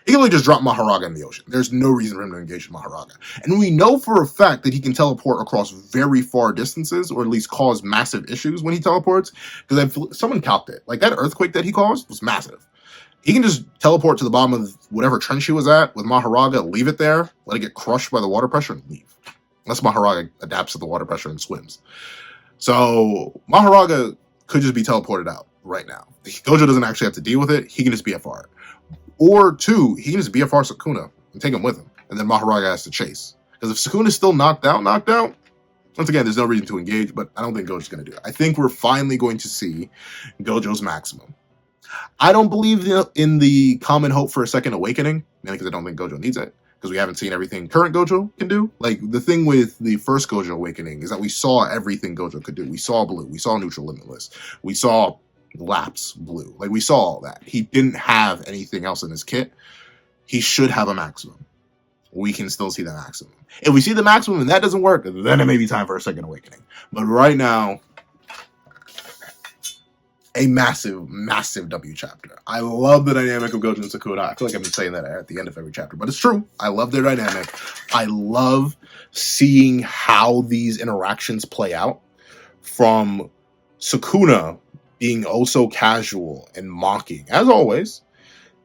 He can really just drop Mahoraga in the ocean. There's no reason for him to engage with Mahoraga. And we know for a fact that he can teleport across very far distances, or at least cause massive issues when he teleports. Because someone calced it. Like, that earthquake that he caused was massive. He can just teleport to the bottom of whatever trench he was at with Mahoraga, leave it there, let it get crushed by the water pressure, and leave. Unless Mahoraga adapts to the water pressure and swims. So, Mahoraga could just be teleported out right now. Gojo doesn't actually have to deal with it. He can just BFR it. Or two, he can just BFR Sukuna and take him with him. And then Mahoraga has to chase. Because if Sukuna is still knocked out, once again, there's no reason to engage, but I don't think Gojo's going to do it. I think we're finally going to see Gojo's maximum. I don't believe in the common hope for a second awakening, mainly because I don't think Gojo needs it. Because we haven't seen everything current Gojo can do. Like, the thing with the first Gojo awakening is that we saw everything Gojo could do. We saw blue. We saw neutral limitless. We saw lapse blue. Like, we saw all that. He didn't have anything else in his kit. He should have a maximum. We can still see the maximum. If we see the maximum and that doesn't work, then it may be time for a second awakening. But right now, a massive, massive W chapter. I love the dynamic of Gojo and Sukuna. I feel like I've been saying that at the end of every chapter, but it's true. I love their dynamic. I love seeing how these interactions play out, from Sukuna being oh so casual and mocking, as always,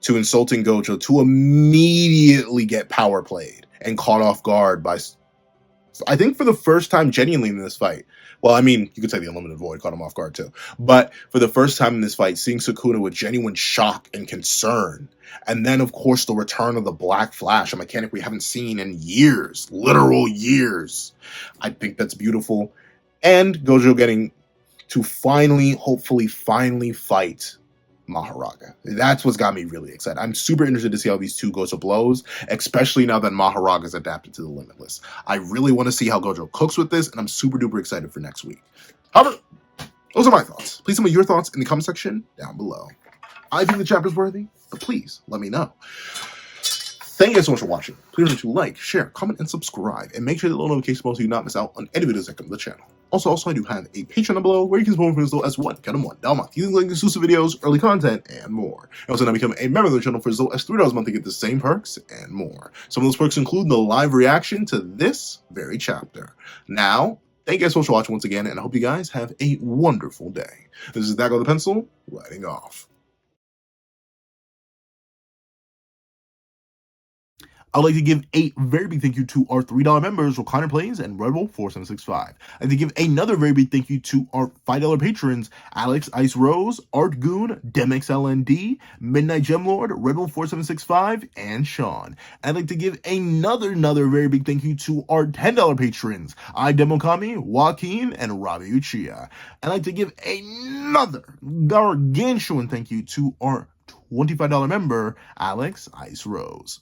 to insulting Gojo, to immediately get power played and caught off guard by, I think for the first time genuinely in this fight. Well, I mean, you could say the Unlimited Void caught him off guard too. But for the first time in this fight, seeing Sukuna with genuine shock and concern. And then, of course, the return of the Black Flash, a mechanic we haven't seen in years, literal years. I think that's beautiful. And Gojo getting to finally, hopefully, fight Mahoraga. That's what's got me really excited. I'm super interested to see how these two go to blows, especially now that Mahoraga's adapted to the Limitless. I really want to see how Gojo cooks with this, and I'm super duper excited for next week. However, those are my thoughts. Please tell me your thoughts in the comment section down below. I think the chapter's worthy, but please let me know. Thank you guys so much for watching. Please remember to like, share, comment, and subscribe, and make sure the little notification bell so you do not miss out on any videos that come to the channel. Also, I do have a Patreon down below where you can support me for as low as $1 a month, using exclusive videos, early content, and more. And also now become a member of the channel for as low as $3 a month to get the same perks and more. Some of those perks include the live reaction to this very chapter. Now, thank you guys so much for watching once again, and I hope you guys have a wonderful day. This is Dago the Pencil, writing off. I'd like to give a very big thank you to our $3 members, Recliner Plays and Red Wolf 4765. I'd like to give another very big thank you to our $5 patrons, Alex Ice Rose, Art Goon, Demix LND, Midnight Gemlord, Red Wolf 4765, and Sean. I'd like to give another very big thank you to our $10 patrons, I Demokami, Joaquin, and Ravi Uchiha. I'd like to give another gargantuan thank you to our $25 member, Alex Ice Rose.